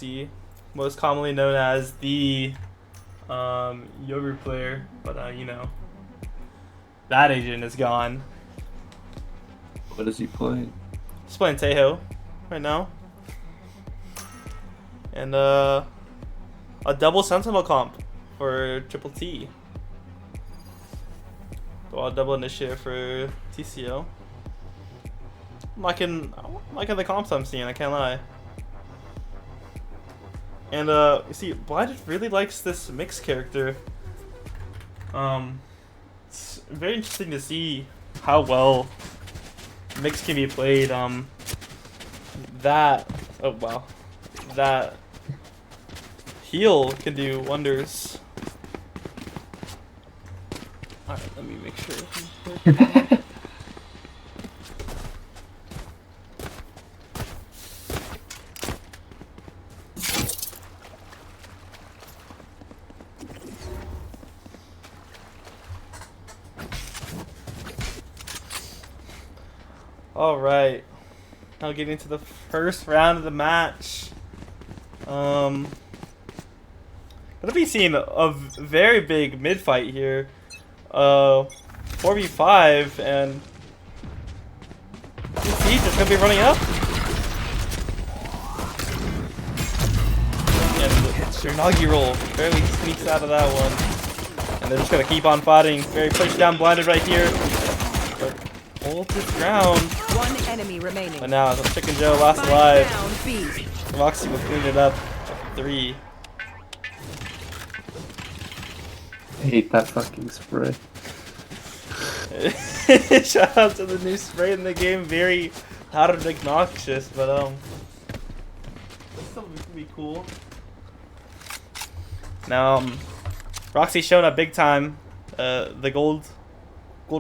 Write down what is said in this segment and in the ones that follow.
Roxy, most commonly known as the yogurt player, but you know, that agent is gone. What is he playing? He's playing Tejo right now. And a double Sentinel comp for Triple T. Well, double initiative for TCO. I'm liking the comps I'm seeing, I can't lie. And you see, Blind really likes this mix character. It's very interesting to see how well mix can be played. That heal can do wonders. Alright, let me make sure. Alright, now getting to the first round of the match. Gonna be seeing a very big mid fight here. 4v5, and Siege is gonna be running up. And your inaugural barely sneaks out of that one. And they're just gonna keep on fighting. Very pushed down, blinded right here. But hold this ground. One enemy remaining. But now Chicken Joe last alive. Roxy will clean it up. 3. I hate that fucking spray. Shout out to the new spray in the game. Very loud and obnoxious, but that's still gonna be cool. Now Roxy's showing up big time. The gold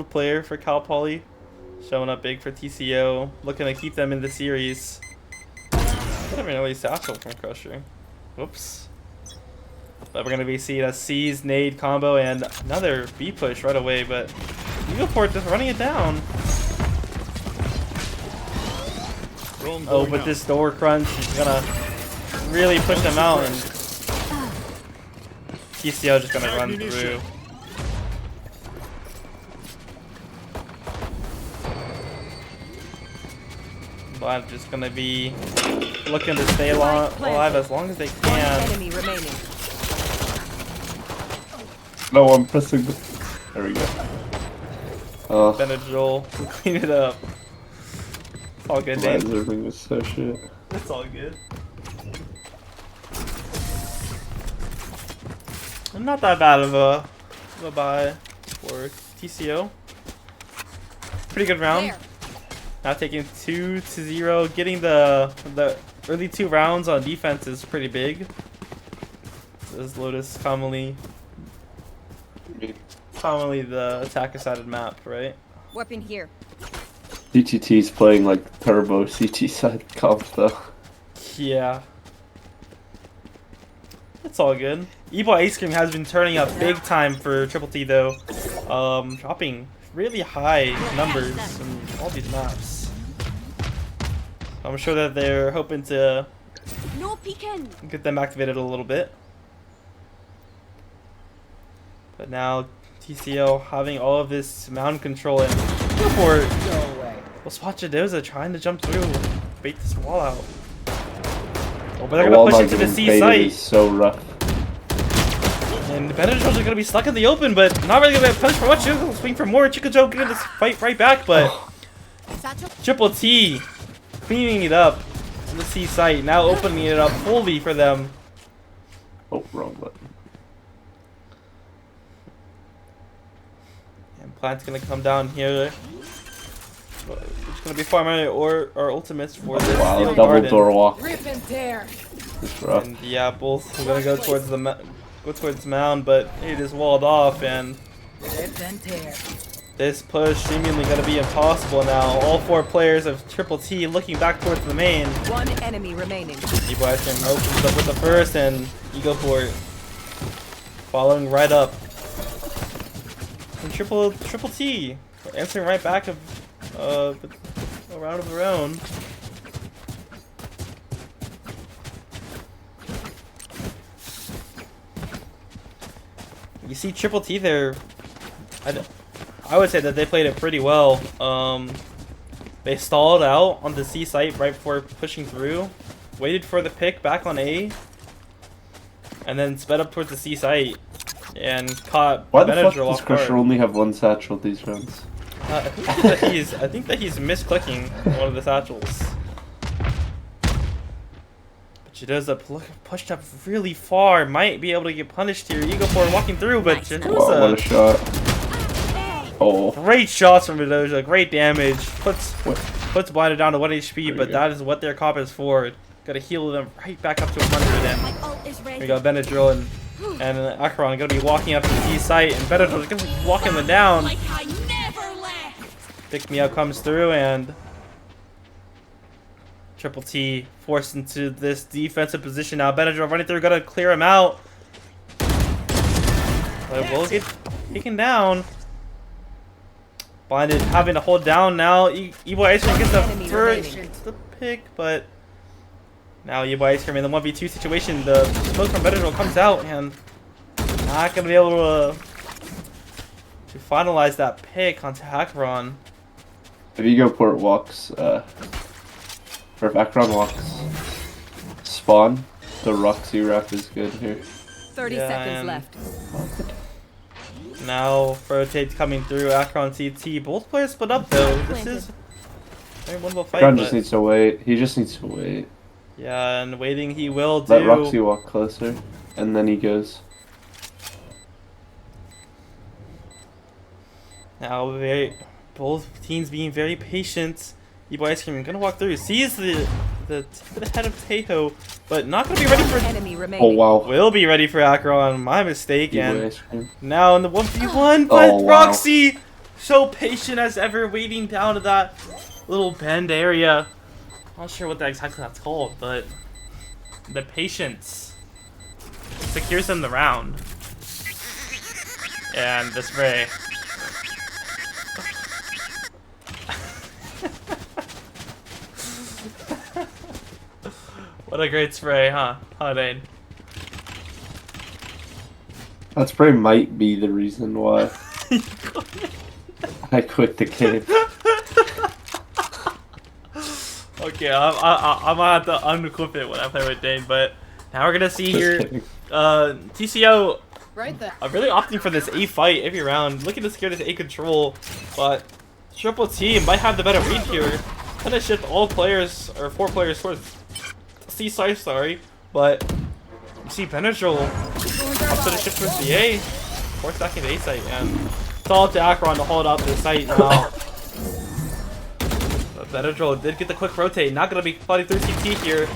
player for Cal Poly, showing up big for TCO, looking to keep them in the series. I don't even know he's satchel from Crusher. Whoops. But we're going to be seeing a C's nade combo and another B push right away, but Eagleport just running it down. Oh, but this door crunch is going to really push them out, and TCO just going to run through. But just going to be looking to stay alive as long as they can. Enemy remaining. No, I'm pressing the... There we go. Benadryl, clean it up. It's all good, Dave. Everything was so shit. It's all good. Not that bad of a buy for TCO. Pretty good round. There. Now taking 2-0, getting the early 2 rounds on defense is pretty big. As Lotus commonly the attacker-sided map, right? Weapon here. CTT's playing like turbo CT side comp though. Yeah. It's all good. Evil Ice Cream has been turning up big time for Triple T though. Dropping really high numbers in all these maps. I'm sure that they're hoping to No peeking. get them activated a little bit. But now TCO having all of this mountain control and go for it. No way. Well, Spotchadoza trying to jump through, bait this wall out. Oh, but they're gonna push into the C site. Is so rough. And the Benadryls are gonna be stuck in the open, but not really gonna be punished for much. He'll swing for more. Chico Joe getting this fight right back, but Triple T cleaning it up in the C site, now opening it up fully for them. Oh, wrong button. And Plant's gonna come down here. We're just gonna be farming our ultimates for this. Wow, Steel double Garden. door walk. Rip and tear. It's rough. And yeah, both are gonna go towards the mound, but it is walled off, and Rip and tear. this push seemingly gonna be impossible now. All 4 players of Triple T looking back towards the main. One enemy remaining. Evil Ice Cream opens up with the first, and Eagleport following right up. And Triple T answering right back of a round of their own. You see Triple T there. I would say that they played it pretty well. They stalled out on the C site right before pushing through, waited for the pick back on A, and then sped up towards the C site and caught Why the fuck Benadryl does off guard. Crusher only have one satchel these rounds? I think that he's misclicking one of the satchels. But Jadoza pushed up really far. Might be able to get punished here. Ego for walking through, but Nice. Wow, what a Jadoza. shot. Oh. Great shots from Jadoza. Great damage. Puts blinded down to 1 HP, but that is what their comp is for. Gotta heal them right back up to 100. And My ult is ready. we got Benadryl and Acheron gonna be walking up to the C site, and Benadryl's gonna be walking them down. Like I never left. Pick Me Up comes through, and Triple T forced into this defensive position now. Benadryl running through, gotta clear him out. But will get taken down. Blinded, having to hold down now. E-Boy Ice Cream gets the Enemy first remaining. the pick, but now E-Boy Ice Cream in the 1v2 situation. The smoke from Benadryl comes out, and not gonna be able to finalize that pick onto Acheron. If Egoport walks, or if Akron walks spawn, the Roxy wrap is good here. 30 Yeah, seconds and- left. Now rotates coming through. Acheron CT. Both players split up though. This is a very winnable fight. Akron But just needs to wait. He just needs to wait. yeah, and waiting he will do. Let Roxy walk closer, and then he goes. Now both teams being very patient. E-Boy Ice Cream gonna walk through. Sees the head of Tejo, but not gonna be ready for. Enemy remaining. Oh wow. Will be ready for Acheron. My mistake. E-Boy And ice cream. now in the 1v1, but Oh, wow. Roxy, so patient as ever, waiting down to that little bend area. Not sure what exactly that's called, but the patience secures them the round. And the spray. What a great spray, huh? Huh, Dane? That spray might be the reason why I quit the game. Okay, I'm gonna have to unequip it when I play with Dane, but now we're gonna see here, TCO Right there. really opting for this A fight every round, looking to secure this A control, but Triple T might have the better read here. Kind of shift all players, or 4 players towards C side, sorry, but you see Benadryl also to shift towards the A, 4 stacking the A site, and it's all up to Acheron to hold out the site now. Benadryl did get the quick rotate, not going to be fighting through CT here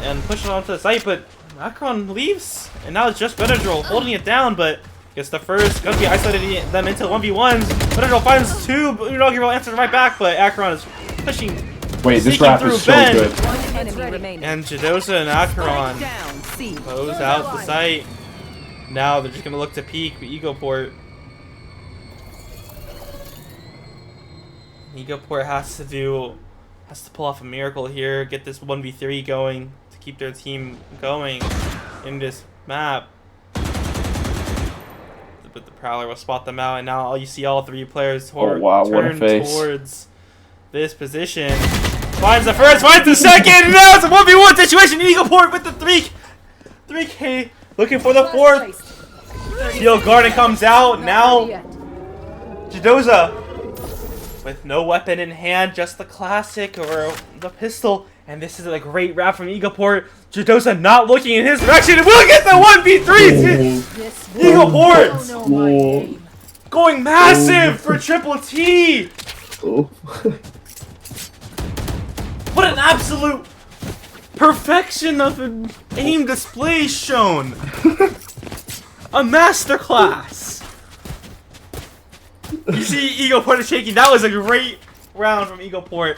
and pushing onto the site, but Acheron leaves, and now it's just Benadryl holding it down, but gets the first, going to be isolating them into 1v1s. Benadryl finds 2, but Unagi answers right back, but Acheron is pushing. Wait, this Sneaking wrap through is so Ben. good. One enemy remaining. And Jadoza and Acheron Down. C. close out the site. Now they're just going to look to peek the Egoport. Egoport has to pull off a miracle here, get this 1v3 going to keep their team going in this map. But the Prowler will spot them out, and now you see all 3 players Oh, wow, what a turn face. towards this position. Finds the first, finds the second, and now it's a 1v1 situation. Egoport with the 3K, looking for the 4th. Steel Garden comes out, now Jadoza with no weapon in hand, just the classic or the pistol. And this is a great wrap from Egoport. Jadoza not looking in his direction, and we'll get the 1v3! Egoport Don't know my name. going massive for Triple T! Oh. What an absolute perfection of an aim display shown! A masterclass! You see Egoport is shaking. That was a great round from Egoport.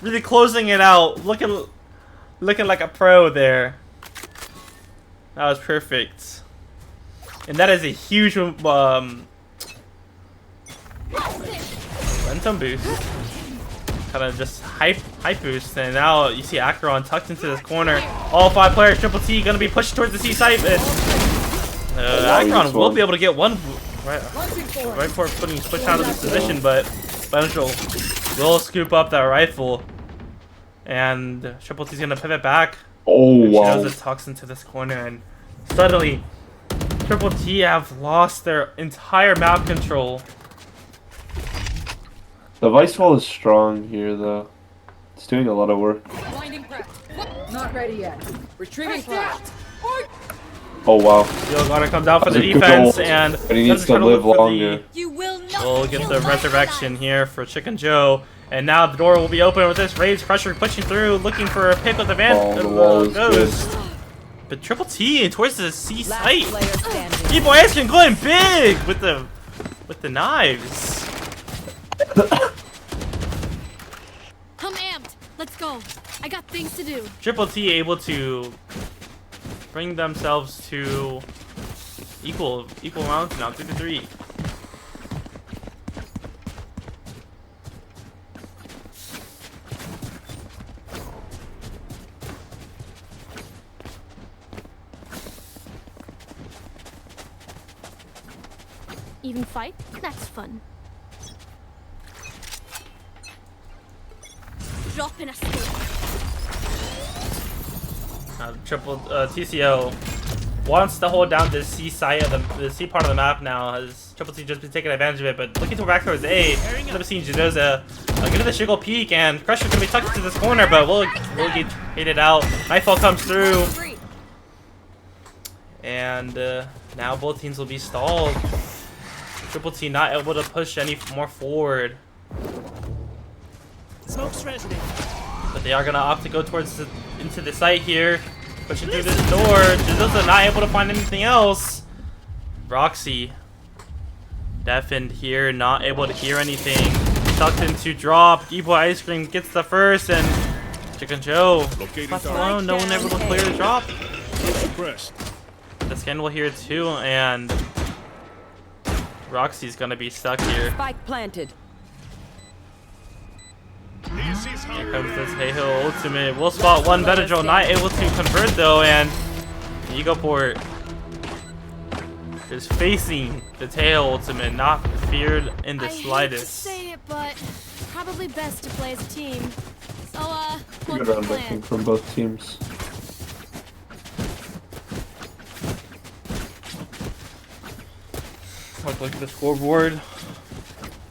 Really closing it out. Looking like a pro there. That was perfect. And that is a huge momentum boost. Kind of just hype boost. And now you see Acheron tucked into this corner. All 5 players, Triple T, gonna be pushed towards the C site. now he Akron gets will one. be able to get one right before putting switch out of this position, but Benadryl will scoop up that rifle. And Triple T's gonna pivot back. Oh, She wow. knows it tucks into this corner, and suddenly Triple T have lost their entire map control. The Vice Wall is strong here, though. It's doing a lot of work. Blinding crack. Not ready yet. Retrieving crack. Oh, wow. Still gotta come down for the That's a good defense, goal. and But he needs try to look live for longer. You will not. We'll get the resurrection here for Chicken Joe. And now the door will be open with this Rage Crusher pushing through, looking for a pick with the Oh, the wall is Ghost. But Triple T towards the C Last site. player standing. People asking going big with the knives. I'm amped. Let's go. I got things to do. Triple T able to bring themselves to equal rounds now, 3-3. Even fight? That's fun. Drop in a scoop. TCO wants to hold down the C side of the C part of the map now. Has Triple T just been taking advantage of it, but looking to back towards A. Never seen Jadoza get to the Shiggle peak, and Crusher's gonna be tucked into this corner, but we'll get hit out. Nightfall comes through, and now both teams will be stalled. Triple T not able to push any more forward. Smoke's resident. But they are gonna opt to go towards into the site here, pushing through this door. Jadoza not able to find anything else. Roxy deafened here, not able to hear anything. Tucked into drop. E-Boy Ice Cream gets the first, and Chicken Joe left alone. No one able to clear the drop. The scan will hear too, and Roxy's gonna be stuck here. Spike planted. Here comes this Heiho ultimate. We'll spot one Benadryl, not able to convert though, and Egoport is facing the tail ultimate, not feared in the I hate to slightest. say it, but probably best to play as a team. So, what's Good the round, I plan? think, from both teams. Look at the scoreboard.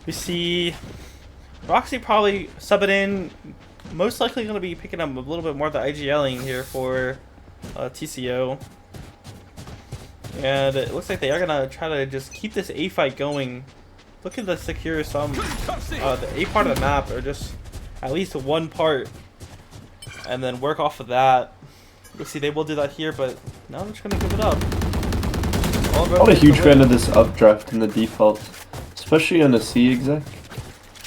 We see Roxy probably subbing in. Most likely going to be picking up a little bit more of the IGLing here for TCO. And it looks like they are going to try to just keep this A fight going. Looking to secure some, the A part of the map, or just at least one part. And then work off of that. You'll see they will do that here, but now they're just going to give it up. I'm not a huge fan of this updraft in the default, especially on a C exec.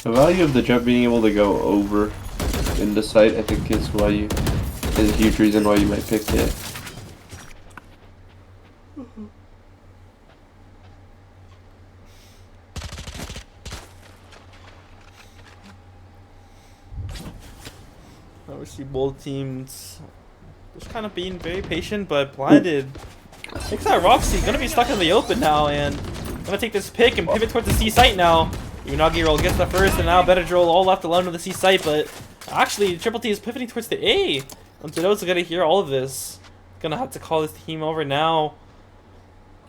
The value of the jet being able to go over in the site, I think, is a huge reason why you might pick it. Now we see both teams just kind of being very patient, but blinded. Looks like Roxy gonna be stuck in the open now, and gonna take this pick and pivot towards the C site now. Unagi roll gets the first, and now Benadryl all left alone with the C site, but actually Triple T is pivoting towards the A. And Jadoza's gonna hear all of this. Gonna have to call his team over now.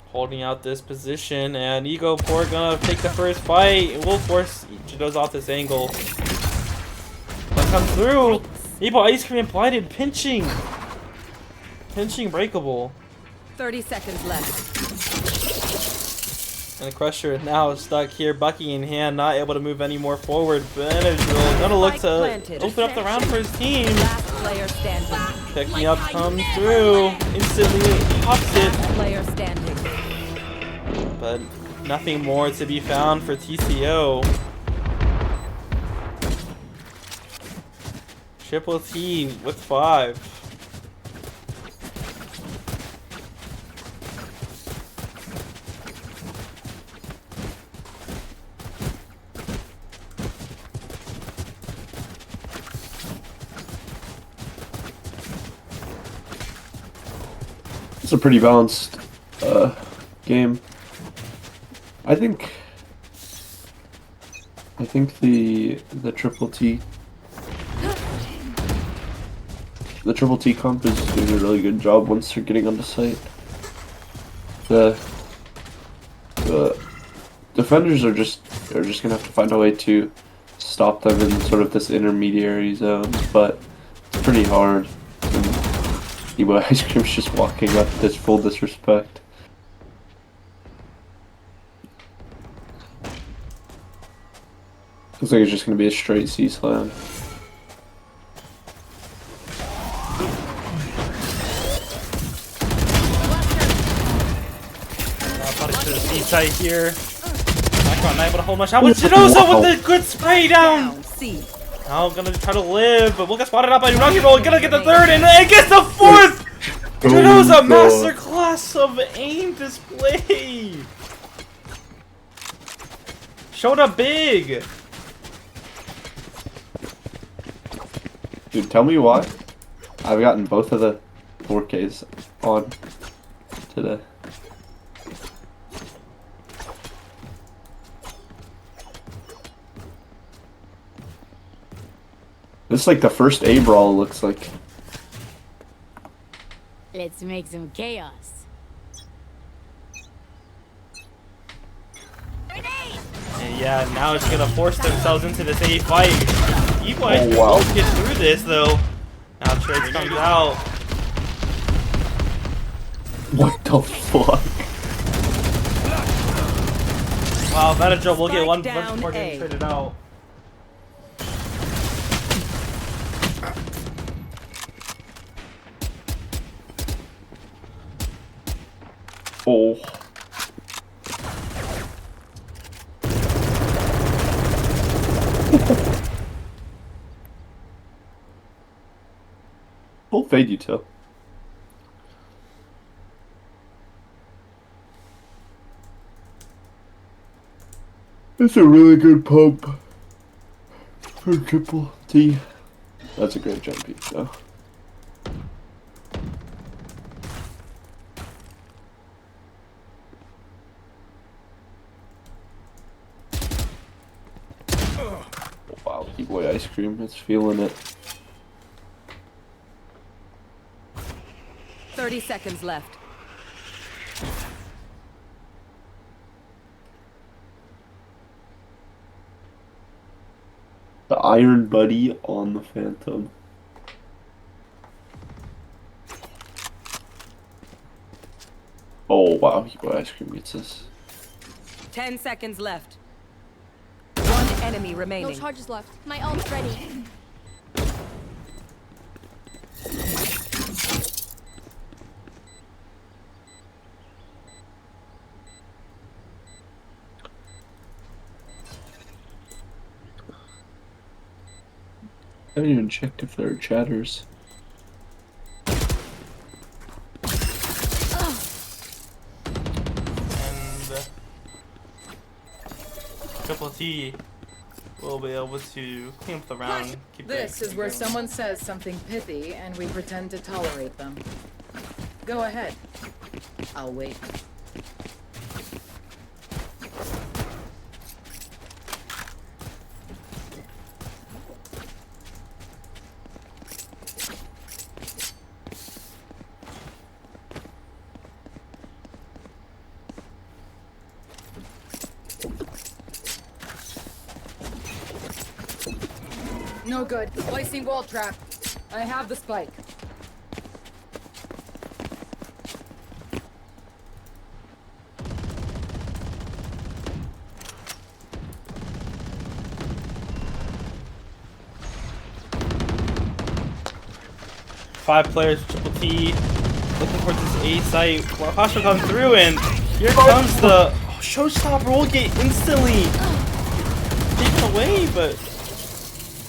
Holding out this position, and Egoport gonna take the first fight. It will force Jadoza off this angle. But come through. Ebo Ice Cream blinded, pinching. Pinching breakable. 30 seconds left. And the Crusher now is stuck here, Bucky in hand, not able to move any more forward. Benadryl gonna look to open up the round for his team. Last player standing. Pick me up comes through. Instantly pops it. Last player standing. But nothing more to be found for TCO. Triple T with 5. It's a pretty balanced game. I think the triple T comp is doing a really good job once they're getting onto site. The defenders are just gonna have to find a way to stop them in sort of this intermediary zone, but it's pretty hard. Ebo Ice Cream's just walking up with this full disrespect. Looks like it's just gonna be a straight C-slam. Punish to the C-site here. Macron not able to hold much out with Genoza with the good spray down! Now gonna try to live, but we'll get spotted out by Rocky Roll. Gonna get the third and gets the fourth! Genoza masterclass of aim display! Showed up big! Dude, tell me why I've gotten both of the 4Ks on today. This is like the first A-brawl, looks like. Let's make some chaos. And yeah, now it's gonna force themselves into this A fight. You guys Oh, wow. won't get through this though. Now Trades comes out. What the fuck? Wow, Benadryl will get Spike one down before getting A. traded out. Oh. We'll fade you too. It's a really good pump for triple T. That's a great jump peak though. Oh, wow, E-Boy Ice Cream, it's feeling it. 30 seconds left. The Iron Buddy on the Phantom. Oh wow, E-Boy Ice Cream gets this. 10 seconds left. One enemy No remaining. charges left. My ult's ready. I haven't even checked if there are chatters. And Triple T will be able to clean up the round. Keep This the is where going. someone says something pithy and we pretend to tolerate them. Go ahead. I'll wait. No good. Placing wall trap. I have the spike. Five players, Triple T, looking for this A site. Foster comes through, and here comes the showstopper. Will get instantly taken away, but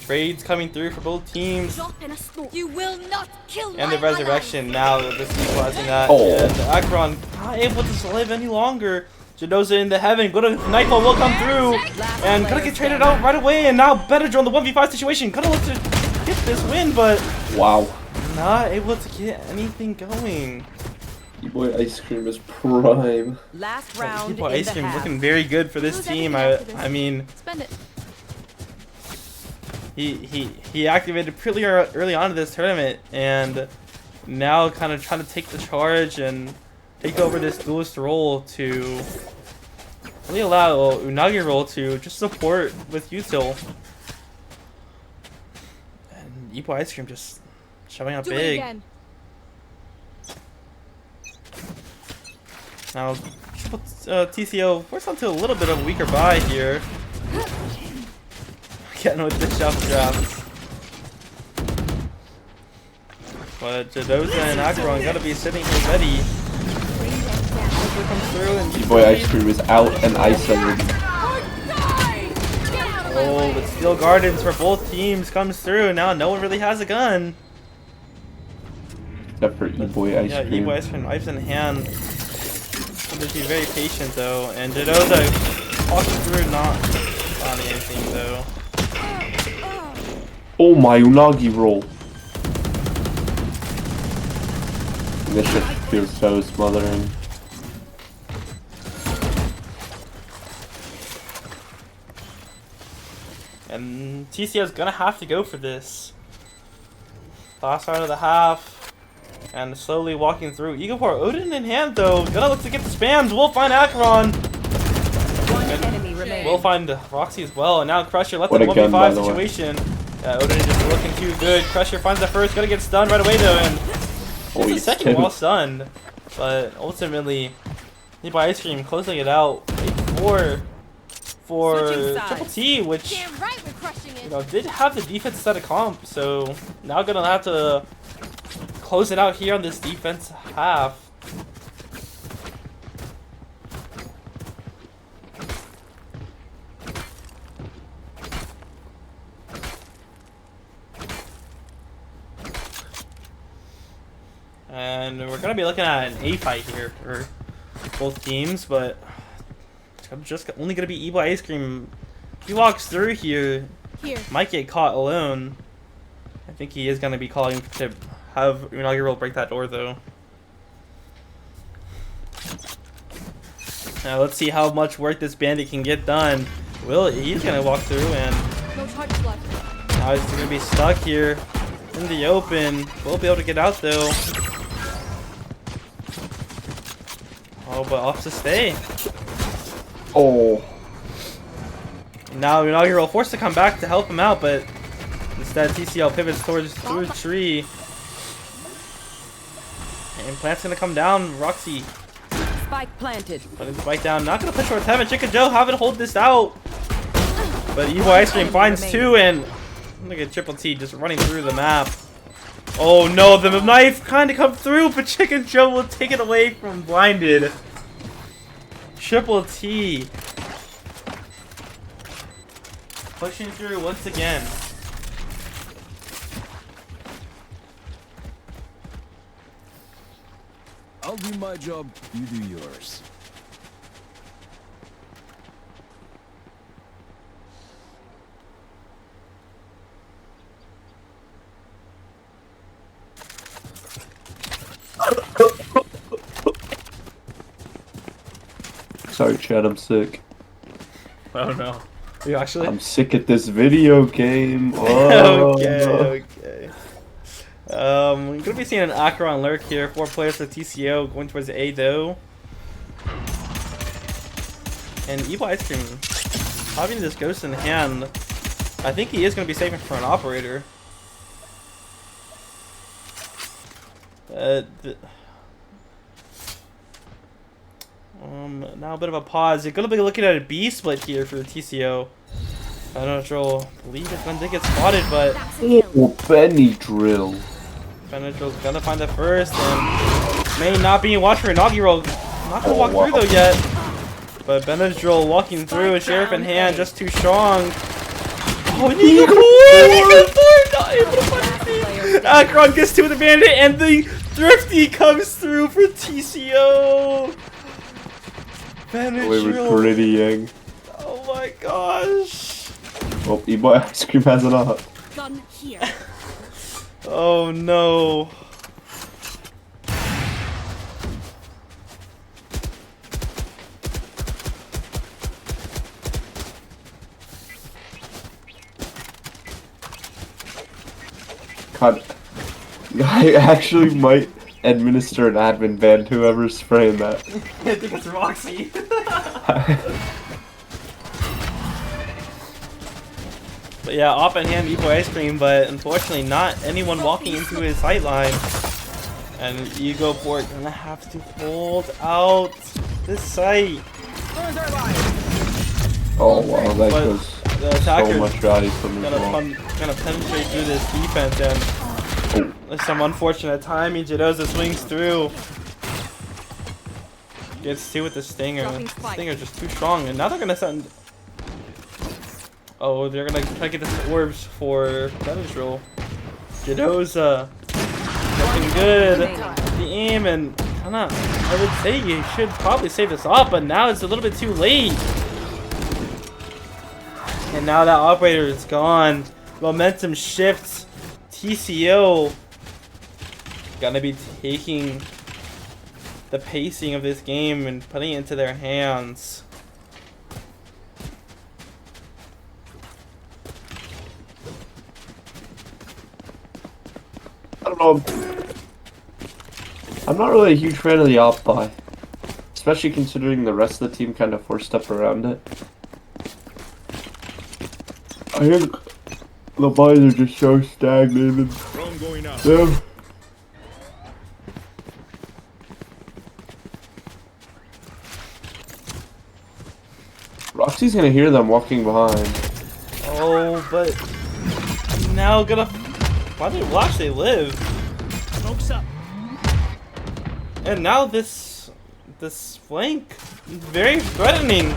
trades coming through for both teams. You will not kill And the resurrection now, this equalizing that. Oh. And Akron not able to live any longer. Jadoza into heaven. Nightfall will come through. And gonna get traded out right away. And now Benadryl in the 1v5 situation. Gonna look to get this win, but Wow. not able to get anything going. E-boy Ice Cream is prime. Last round People in Ice the Cream half. looking very good for this Lose team. everything after I this. mean, Spend it. he activated pretty early on in this tournament, and now kind of trying to take the charge and take over this duelist role to really allow Unagi role to just support with util. And Epo Ice Cream just showing up Do it big. again. Now, TCO forced onto a little bit of a weaker buy here. Getting with the shelf draft. But Jadoza and Acheron gotta be sitting here ready. Hopefully comes through and E-boy Ice Cream is out and isolated. oh, but Steel Gardens for both teams comes through. Now no one really has a gun. Except for E-boy Ice Yeah, Cream. Evo Ice Cream, knives in hand. Going to be very patient though, and Jadoza walking through, not finding anything though. Oh my Unagi roll. This shit feels so smothering. And TCO's gonna have to go for this. Last round of the half. And slowly walking through. Eagle for Odin in hand though. Gonna look to get the spams. We'll find Acheron. One enemy remaining. We'll find Roxy as well. And now Crusher lets What the a gun, by 1v5 the way. situation. Odin is just looking too good. Crusher finds the first. Gonna get stunned right away though. And Oh, it's the he's second tipped. while stunned. But ultimately, Nippon Ice Cream closing it out. 8-4 for Switching sides. Triple T, which Damn right we're crushing it. you know, did have the defense set of comp, so now gonna have to close it out here on this defense half. And we're gonna be looking at an A fight here for both teams, but it's just only gonna be Evo Ice Cream. If he walks through here, Here. might get caught alone. I think he is going to be calling to have Inaugural break that door, though. Now let's see how much work this bandit can get done. He's going to walk through, and No charges left. now he's going to be stuck here in the open. We'll be able to get out, though. Oh, but opts to stay. Oh. Now Inaugural forced to come back to help him out, but instead TCL pivots towards through the tree. And Plant's gonna come down. Roxy Spike planted. putting the spike down. Not gonna push towards heaven. Chicken Joe having to hold this out. But Evo Ice Cream finds two, and look at Triple T just running through the map. Oh no, the knife kind of come through, but Chicken Joe will take it away from Blinded. Triple T pushing through once again. I'll do my job, you do yours. Sorry, Chad, I'm sick. Oh no. You actually? I'm sick at this video game. Oh. Okay. We're gonna be seeing an Acheron lurk here. 4 players for TCO going towards the A though. And Evil Ice Cream having this ghost in hand. I think he is gonna be saving for an operator. Now a bit of a pause. You're gonna be looking at a B split here for the TCO. I don't know, believe it's gonna get spotted, but That's a kill. Oh, Benny drill. Benetral's gonna find the first, and may not be watched for inaugural. Not gonna walk wow. through though yet. But Benadryl walking through, a sheriff in hand, just too strong. Oh, Nico! Not able to find it. Acheron gets to the bandit, and the thrifty comes through for TCO. We were Benadryl. prettying. Oh my gosh. Oh, E-boy Ice Cream has it up. Gun here. Oh no. God, I actually might administer an admin ban to whoever's spraying that. I think it's Roxy. But yeah, op in hand, Evo ice cream, but unfortunately not anyone walking into his sight line. And Ego Port gonna have to hold out this site. Oh wow, that But goes the so attacker much value from his gonna, wall. gonna penetrate through this defense, and there's some unfortunate timing. Jadoza swings through. Gets two with the Stinger. Stinger's just too strong, and now they're gonna send. Oh, they're gonna try to get the orbs for Benadryl. Jadoza looking good. The aim, and kinda, I would say you should probably save this off, but now it's a little bit too late. And now that operator is gone. Momentum shifts. TCO gonna be taking the pacing of this game and putting it into their hands. I don't know. I'm not really a huge fan of the op buy, especially considering the rest of the team kind of forced up around it. I think the buys are just so stagnated. Yeah. Roxy's gonna hear them walking behind. Oh, but now gonna. Why do they watch? They live. Smoke's up. And now this flank is very threatening.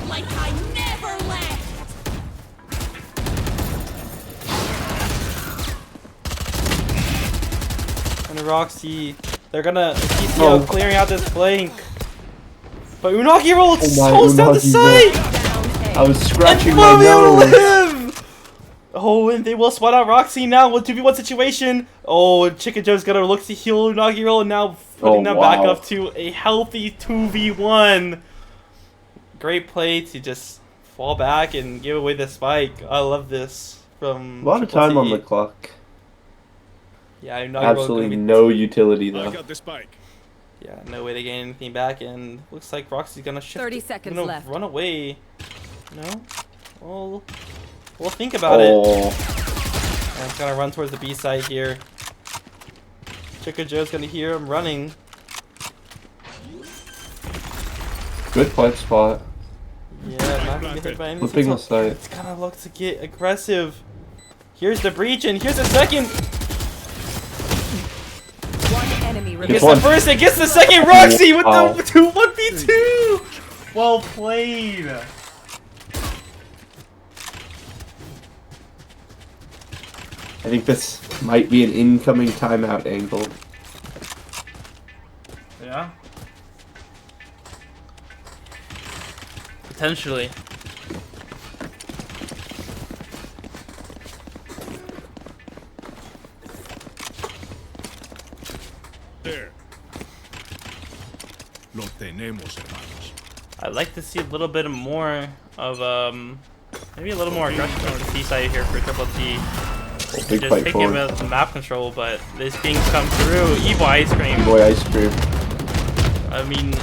Like I never left. And Roxy, they're gonna TCO clearing out this flank. But Unagi rolled close down the Unagi sight! I was scratching And my Flavio nose. live! Oh, and they will spot out Roxy now with 2v1 situation. Oh, and Chicken Joe's gonna look to heal Unagi roll, and now putting them back up to a healthy 2v1. Great play to just fall back and give away the spike. I love this from A lot of Triple time on T. the clock. Yeah, Unagi roll Absolutely gonna be no utility I though. got the spike. Yeah, no way to gain anything back, and looks like Roxy's gonna shift. 30 seconds gonna left. Run away. No? We'll think about it. And it's gonna run towards the B side here. Chicken Joe's gonna hear him running. Good plant spot. Yeah, not gonna get hit by anything. Flipping the sight. It's gonna look to get aggressive. Here's the breach, and here's the second. One enemy Gets Good the one. first, and gets the second. Roxy with Wow. the 1v2. Well played. I think this might be an incoming timeout angle. Yeah. Potentially. There. Lo tenemos, hermanos. I'd like to see a little bit more of maybe a little more aggression on the C side here for Triple T. Big Just fight taking him forward. with the map control, but these things come through. Evil ice cream. Boy, ice cream. I mean,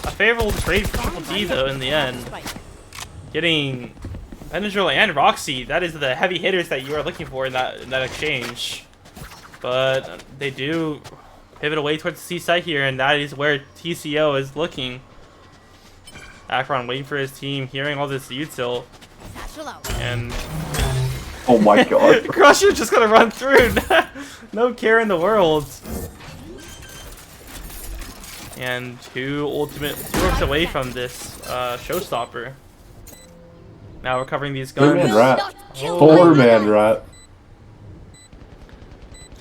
a favorable trade for Triple T though in the end. Getting Benadryl and Roxy, that is the heavy hitters that you are looking for in that exchange. But they do pivot away towards the C side here, and that is where TCO is looking. Akron waiting for his team, hearing all this util, and Oh my god. Crusher just gonna run through. No care in the world. And two orbs away from this showstopper. Now we're covering these guns. 4-man rat. Oh. 4-man rat.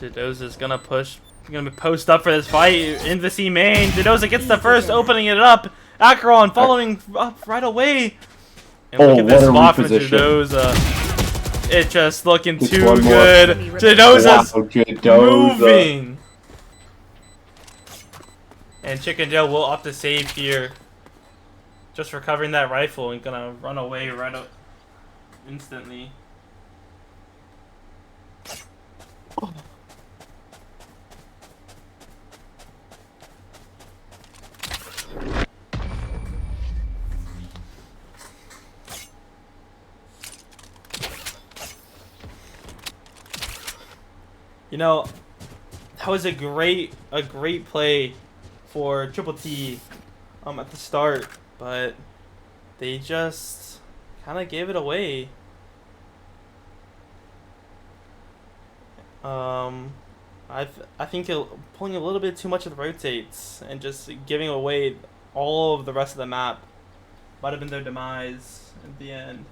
Jadoza's gonna push. Gonna post up for this fight in the C main. Jadoza gets the first, opening it up. Akron following up right away. And look at this what a spot from reposition. Jadoza. It just looking Just too one more. good. Jadoza's Wow, Jadoza. moving. And Chicken Joe will opt to save here. Just recovering that rifle and gonna run away right up. instantly. You know, that was a great play for Triple T at the start, but they just kind of gave it away. I think pulling a little bit too much of the rotates and just giving away all of the rest of the map might have been their demise at the end.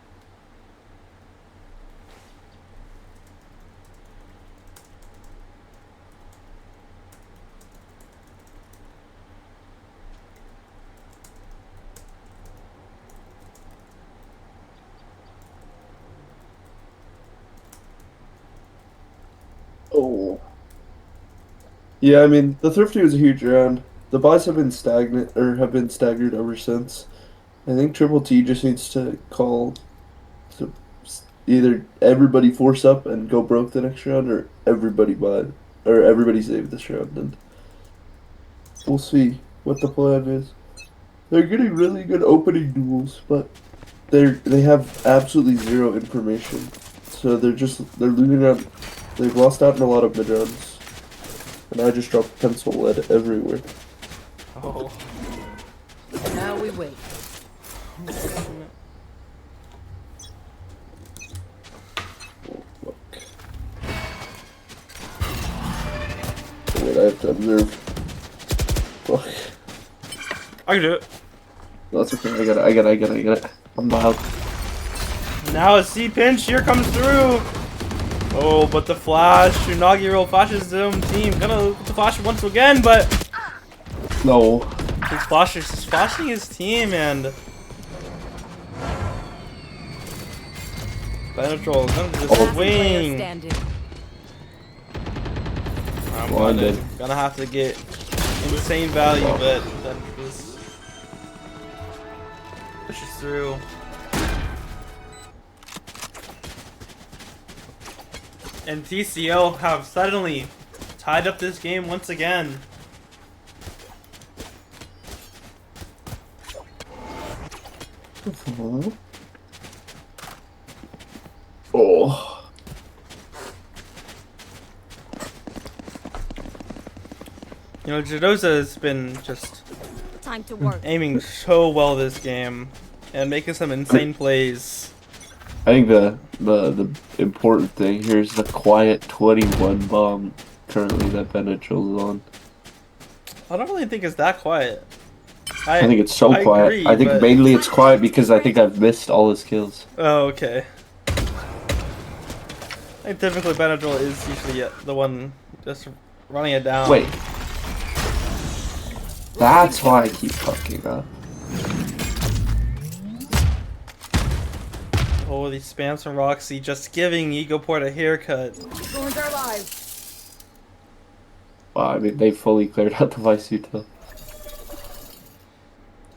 Oh. Yeah, I mean, the Thrifty was a huge round. The buys have been stagnant, or have been staggered ever since. I think Triple T just needs to call to either everybody force up and go broke the next round, or everybody buy, or everybody save this round, and we'll see what the plan is. They're getting really good opening duels, but they have absolutely zero information, so they're losing out. They've lost out in a lot of mid rounds, and I just dropped pencil lead everywhere. Oh. Now we wait. Look. Wait, I have to observe. Fuck. I can do it. That's okay. I got it. I'm wild. Now a C pinch here comes through. Oh, but the flash, inaugural flashes his own team. Gonna look at the flash once again, but No. his flash is just flashing his team, and Benadryl is gonna just Last player swing. standing. I'm Blinded. gonna have to get insane value, but that just pushes through. And TCO have suddenly tied up this game once again. Oh. You know, Jadoza has been just Time to work. aiming so well this game and making some insane plays. I think the important thing here is the quiet 21 bomb currently that Benadryl's on. I don't really think it's that quiet. I think it's so quiet. agree, I think but- mainly it's quiet because I think I've missed all his kills. Oh, okay. I think typically Benadryl is usually the one just running it down. Wait. That's why I keep fucking up. Oh, these spams from Roxy just giving Egoport a haircut. Ruins our lives. Well, I mean, they fully cleared out the Vice Util.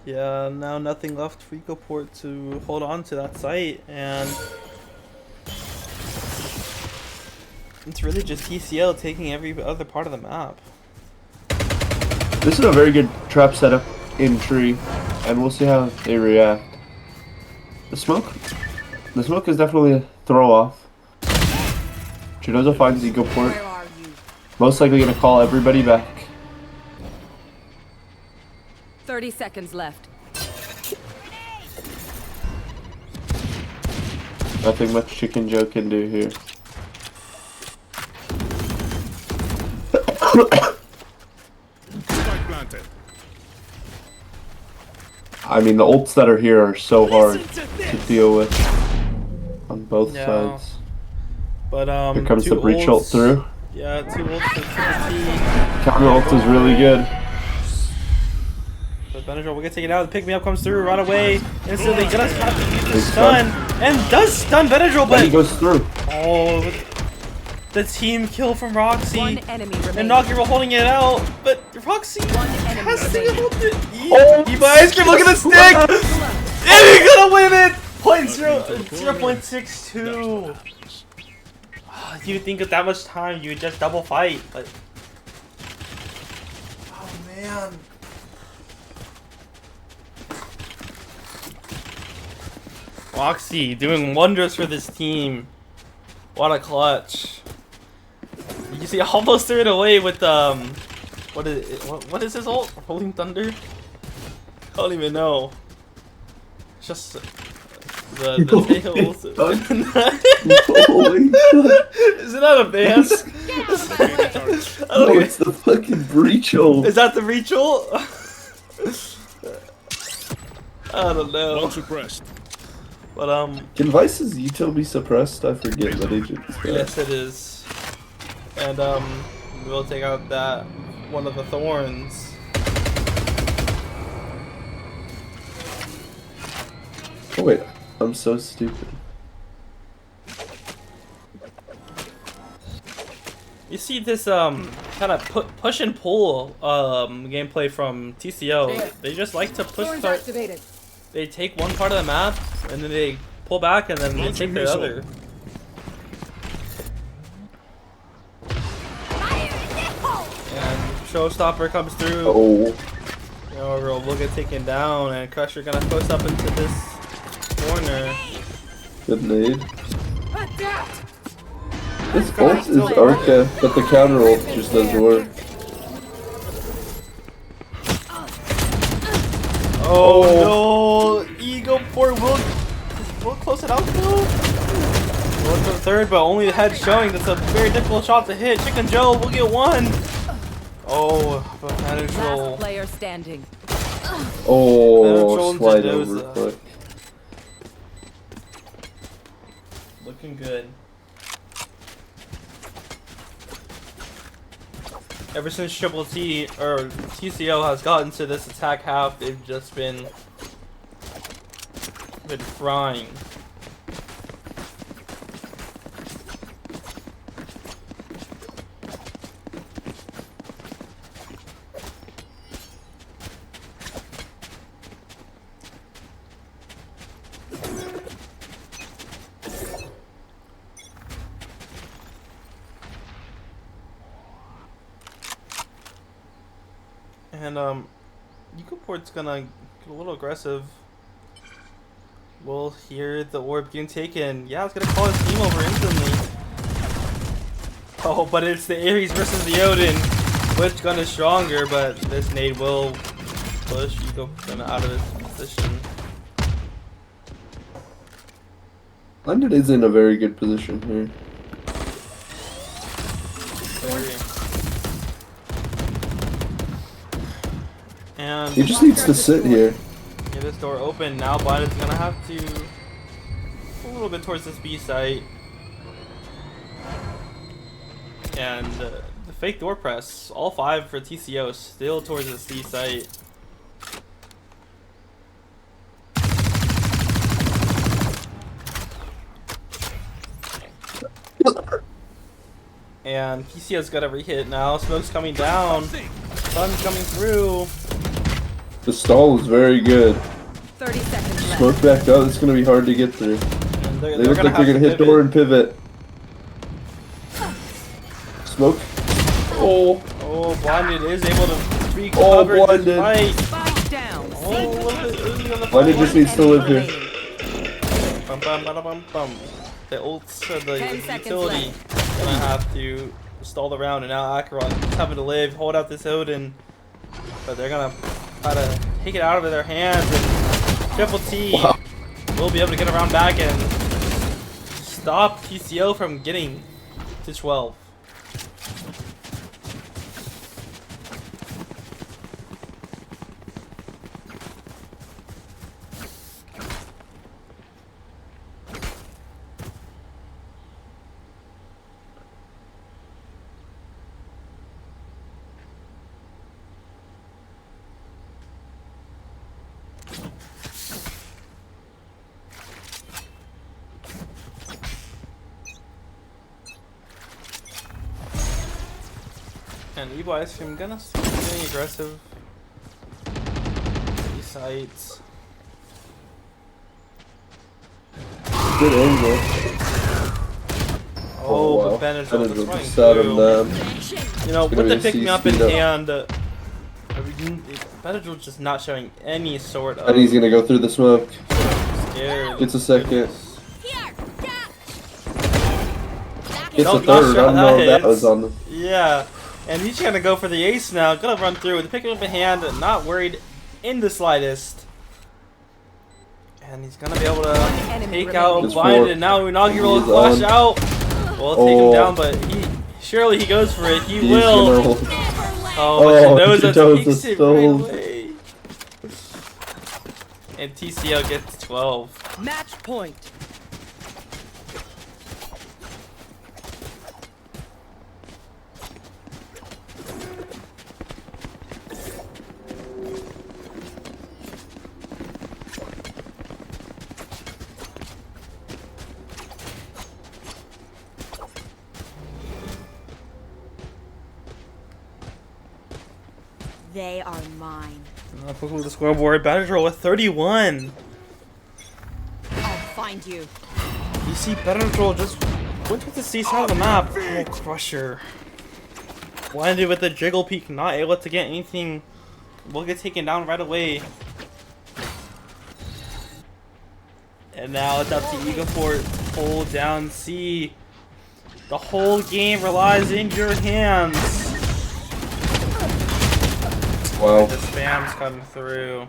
Yeah, now nothing left for Egoport to hold on to that site, and it's really just TCL taking every other part of the map. This is a very good trap setup in tree, and we'll see how they react. The smoke is definitely a throw off. Chinoza finds Egoport. Where are you? Most likely gonna call everybody back. 30 seconds left. Nothing much Chicken Joe can do here. Spike planted. I mean, the ults that are here are so hard Listen to to this. deal with on both Yeah. sides. But Here comes two the breach ult ults. through. Yeah, 2 ults for TNT. Counter ult is really good. But Benadryl will get taken out. The pick me up comes through right away. Instantly gonna have to use the stun. And does stun Benadryl, Then he but goes through. oh, the team kill from Roxy. One enemy And remaining. Nagiro holding it out, but Roxy One enemy has to remaining. hold it. Oh, Eva Ice Cream, look at the stick! And he's gonna win it! 0.62. You think with that much time you would just double fight, but oh man. Roxy doing wonders for this team. What a clutch. You see, almost threw it away with what is it? What is his ult? Rolling Thunder? I don't even know. It's just the tails. Holy Isn't that a band? no, it's the fucking breach ult. Is that the breach ult? I don't know. Long suppressed. But Can Vice's Util be suppressed? I forget what agent is that. yes, it is. And we'll take out that one of the thorns. Oh wait, I'm so stupid. You see this kind of push and pull gameplay from TCO. They just like to push Thorns start. activated. They take one part of the map and then they pull back and then they take the other. And Showstopper comes through. Oh, You know, we'll get taken down and Crusher gonna post up into this corner. good nade. Adapt. This ult is Arca, but the counter ult just doesn't work. Oh no! Ego poor Will close it out though. Going for the third, but only the head showing. That's a very difficult shot to hit. Chicken Joe will get one. Oh, but manage roll. Last player standing. Oh, Manage slide roll over quick. Looking good. Ever since Triple T or TCO has gotten to this attack half, they've just been frying. And Ecoport's gonna get a little aggressive. We'll hear the orb getting taken. Yeah, it's gonna call his team over instantly. Oh, but it's the Ares versus the Odin. Which gun is stronger? But this nade will push Eco gonna out of his position. London is in a very good position here. And He just needs to sit here. get this door open. Now Blinded's gonna have to a little bit towards this B site. And the fake door press, all 5 for TCO, still towards the C site. And TCO's got every hit now. Smoke's coming down. Sun's coming through. The stall is very good. 30 seconds left. Smoke back up, it's gonna be hard to get through. And They look like they're gonna hit door and pivot. Smoke. Oh, Oh, Blinded is able to recover this Blinded. fight. Spike down. Oh, look at Uzi on the Blinded just needs to live here. Bum, bum, bada, bum, bum. The ults or the 10 seconds utility gonna have to stall the round, and now Acheron is having to live, hold out this Odin. But they're gonna try to take it out of their hands, and Triple T will be able to get around back and stop TCO from getting to 12. And Evil Ice Cream gonna start getting aggressive. These sites. Good angle. Oh, wow. but Benadryl just Benadryl running just sat him through. down. You know, It's with gonna the be a pick me C up in speed up. hand, Benadryl's just not showing any sort of And he's gonna go through the smoke. scare. Gets a second. Goodness. Here. Yeah. Gets a Nope, not third. sure I how don't know if that that was hits. on the... Yeah, and he's gonna go for the ace now. Gonna run through with the pick up in hand, not worried in the slightest. And he's gonna be able to enemy take out remaining. It's Blind, four. and now inaugural He's flash on. out. We'll take him Oh. down, but surely he goes for it. He He's will. gonna hold. Oh, but Oh, he knows he that knows takes the it right stove. away. And TCL gets 12. Match point. They are mine. Quickly the scoreboard. Benadryl with 31. I'll find you. You see, Benadryl just went with the C side of the map. Oh, Crusher. Blinded with the jiggle peek, not able to get anything. Will get taken down right away. And now it's up to Egofort to hold down C. The whole game relies in your hands. Wow. The spam's coming through.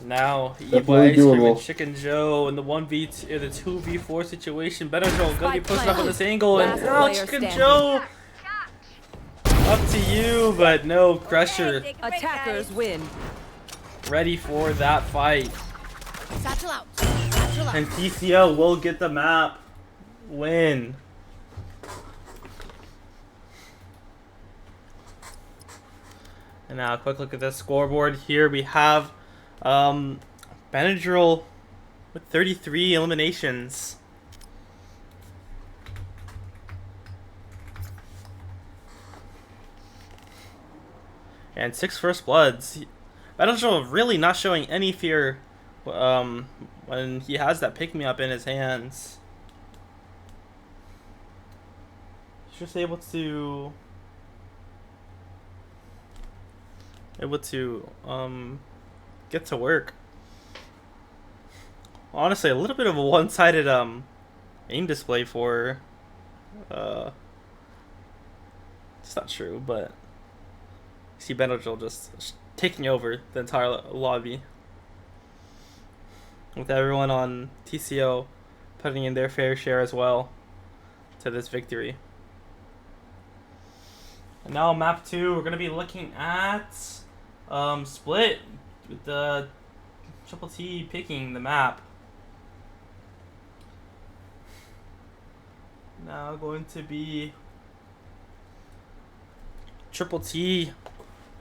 Now, Definitely Ice Cream and doable. Chicken Joe in the 1v2, the 2v4 situation. Benadryl gonna be Spike pushing up on planted. this angle, and Last now player Chicken standing. Joe up to you, but no Crusher Attackers win. ready for that fight. Satchel out. Satchel out. And TCL will get the map win. And now a quick look at the scoreboard here. We have Benadryl with 33 eliminations. And 6 first bloods. Benadryl really not showing any fear when he has that pick-me-up in his hands. He's just able to get to work. Honestly, a little bit of a one-sided aim display for it's not true, but you see Benadryl just taking over the entire lobby with everyone on TCO putting in their fair share as well to this victory. And now map 2, we're gonna be looking at split with the Triple T picking the map. Now going to be Triple T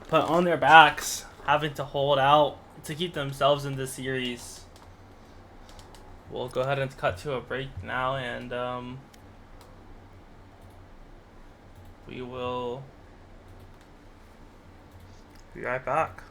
put on their backs, having to hold out to keep themselves in this series. We'll go ahead and cut to a break now, and we will be right back.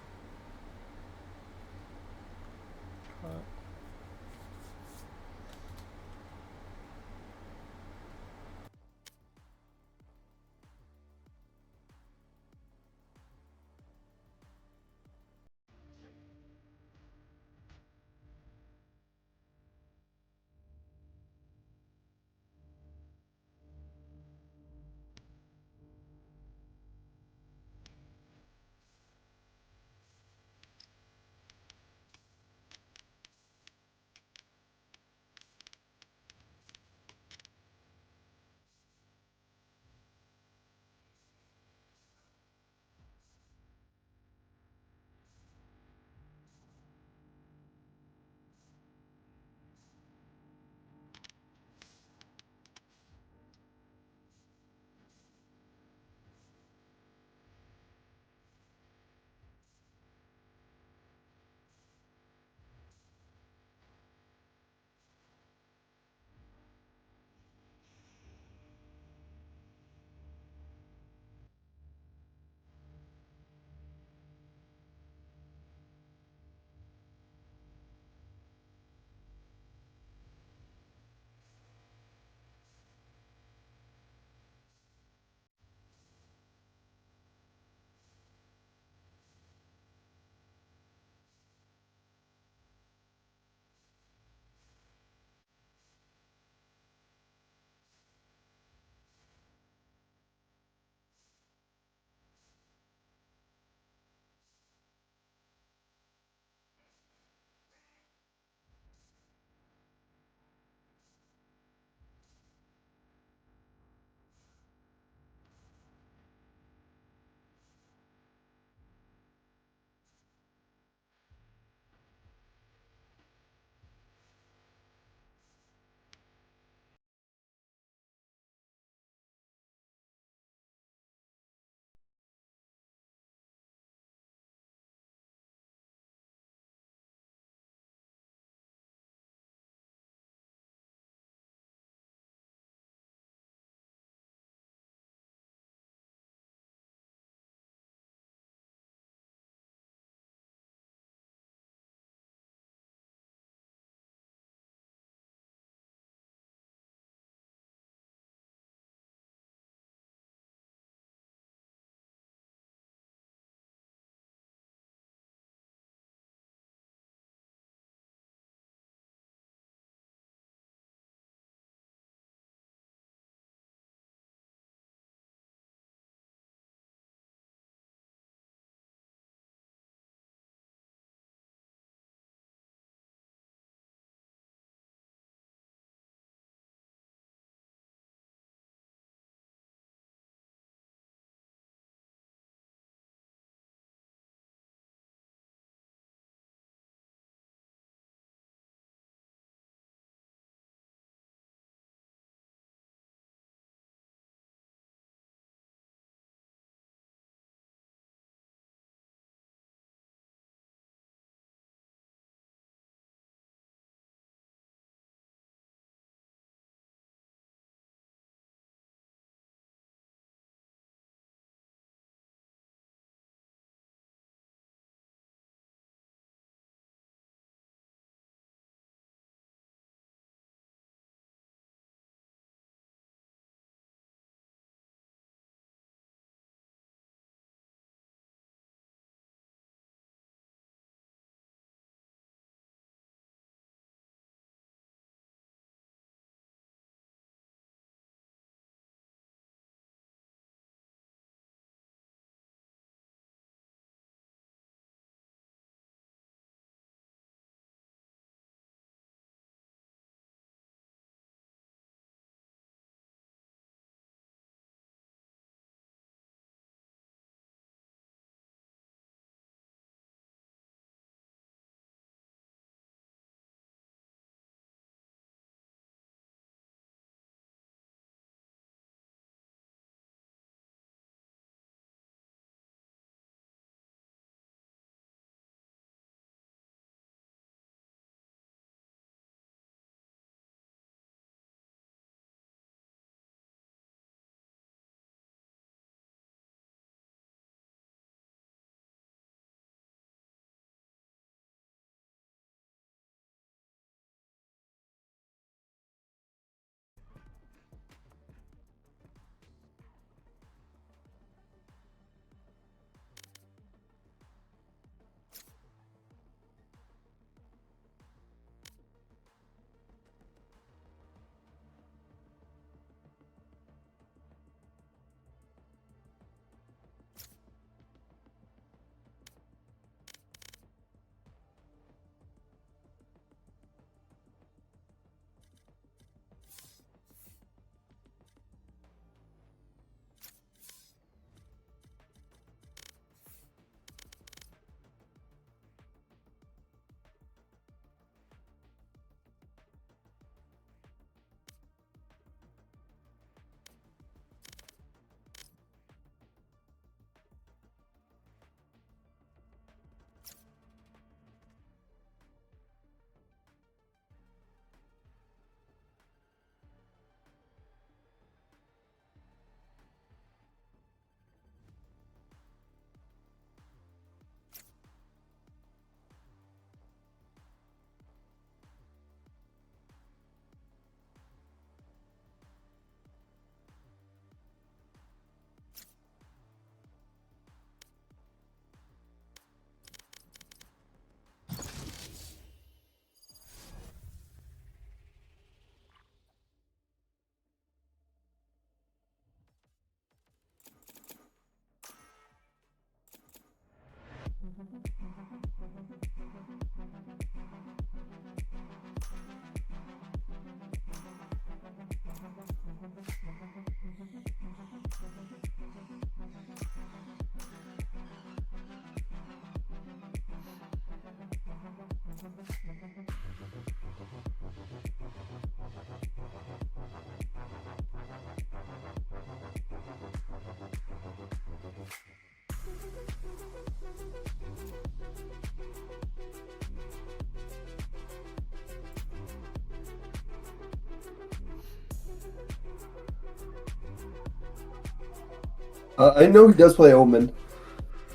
I know he does play Omen.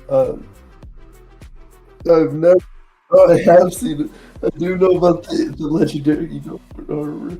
Um, I've never. Oh, I have seen it. I do know about the legendary armor.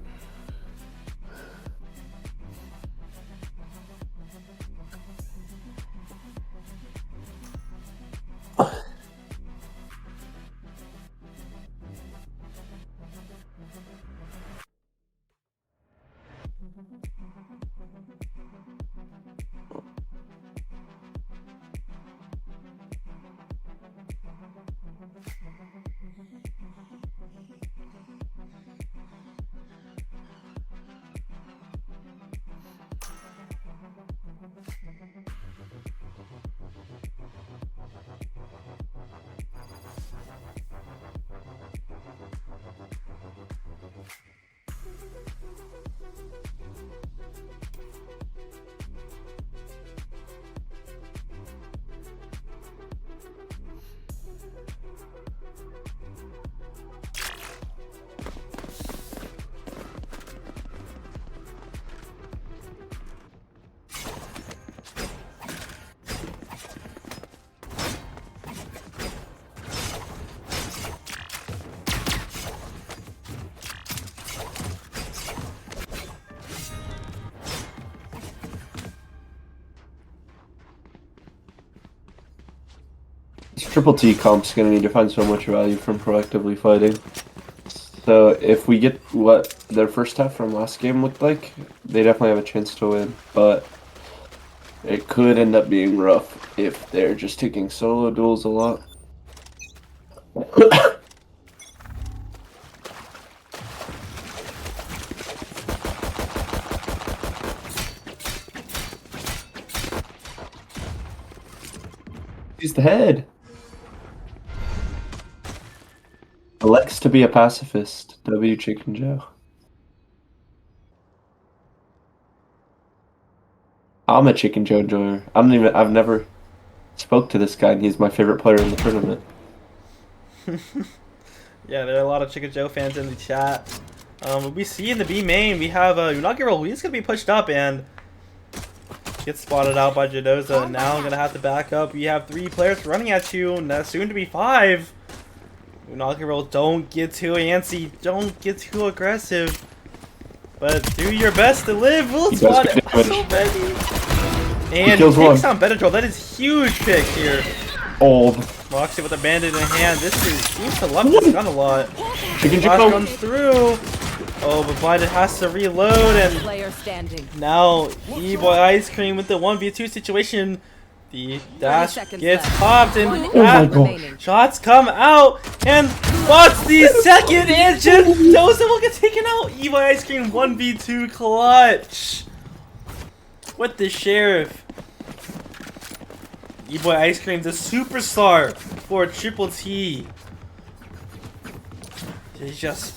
Triple T comp's gonna need to find so much value from proactively fighting. So if we get what their first half from last game looked like, they definitely have a chance to win. But it could end up being rough if they're just taking solo duels a lot. He's the head. Elects to be a pacifist. W Chicken Joe. I'm a Chicken Joe enjoyer. I've never spoke to this guy, and he's my favorite player in the tournament. Yeah, there are a lot of Chicken Joe fans in the chat. We see in the B main, we have Unagi. He's going to be pushed up and gets spotted out by Jadoza. Now I'm going to have to back up. We have 3 players running at you, and soon to be 5. Unagi, don't get too antsy. Don't get too aggressive. But do your best to live. Will spot it. So ready. And he takes on Benadryl. That is huge pick here. Old. Roxy with a bandit in hand. This seems to love this gun a lot. Chicken Flash comes through. Oh, but Blinded has to reload, and Player standing. now E-Boy Ice Cream with the 1v2 situation. The dash gets popped, and shots come out, and what's the second engine? Jadoza will get taken out. E-Boy Ice Cream 1v2 clutch with the Sheriff. E-Boy Ice Cream, the superstar for Triple T. He's just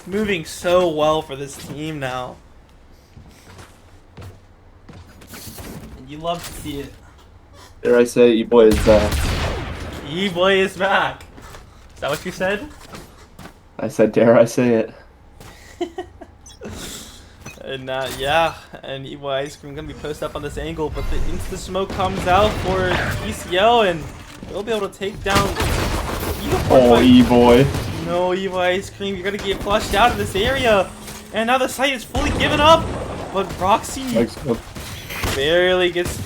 moving so well for this team now. And you love to see it. Dare I say, E-Boy is back. E-Boy is back. Is that what you said? I said, dare I say it. And yeah, and E-Boy Ice Cream gonna be posted up on this angle, but the instant smoke comes out for ECO, and they'll be able to take down. Oh, E-Boy. No, E-Boy Ice Cream, you're gonna get flushed out of this area, and now the site is fully given up. But Roxy barely gets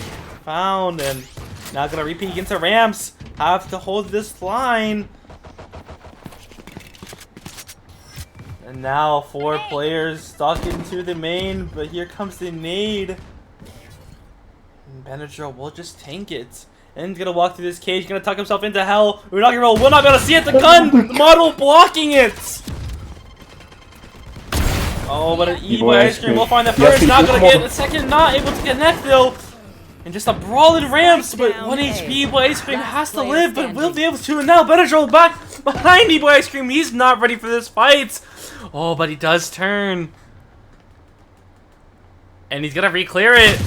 found, and now gonna repeat against the Rams. Have to hold this line. And now 4 players stuck into the main, but here comes the nade. And Benadryl will just tank it. And gonna walk through this cage, gonna tuck himself into hell. Unagi will not be able to see it. The gun, the model blocking it. Oh, but an E-Boy Ice Cream will find the first. Not gonna get the second. Not able to connect though. And just a brawl in ramps, but 1 HP E-Boy Ice Cream has to live, but will be able to. And now Benadryl back behind E-Boy Ice Cream. He's not ready for this fight. Oh, but he does turn. And he's gonna re-clear it.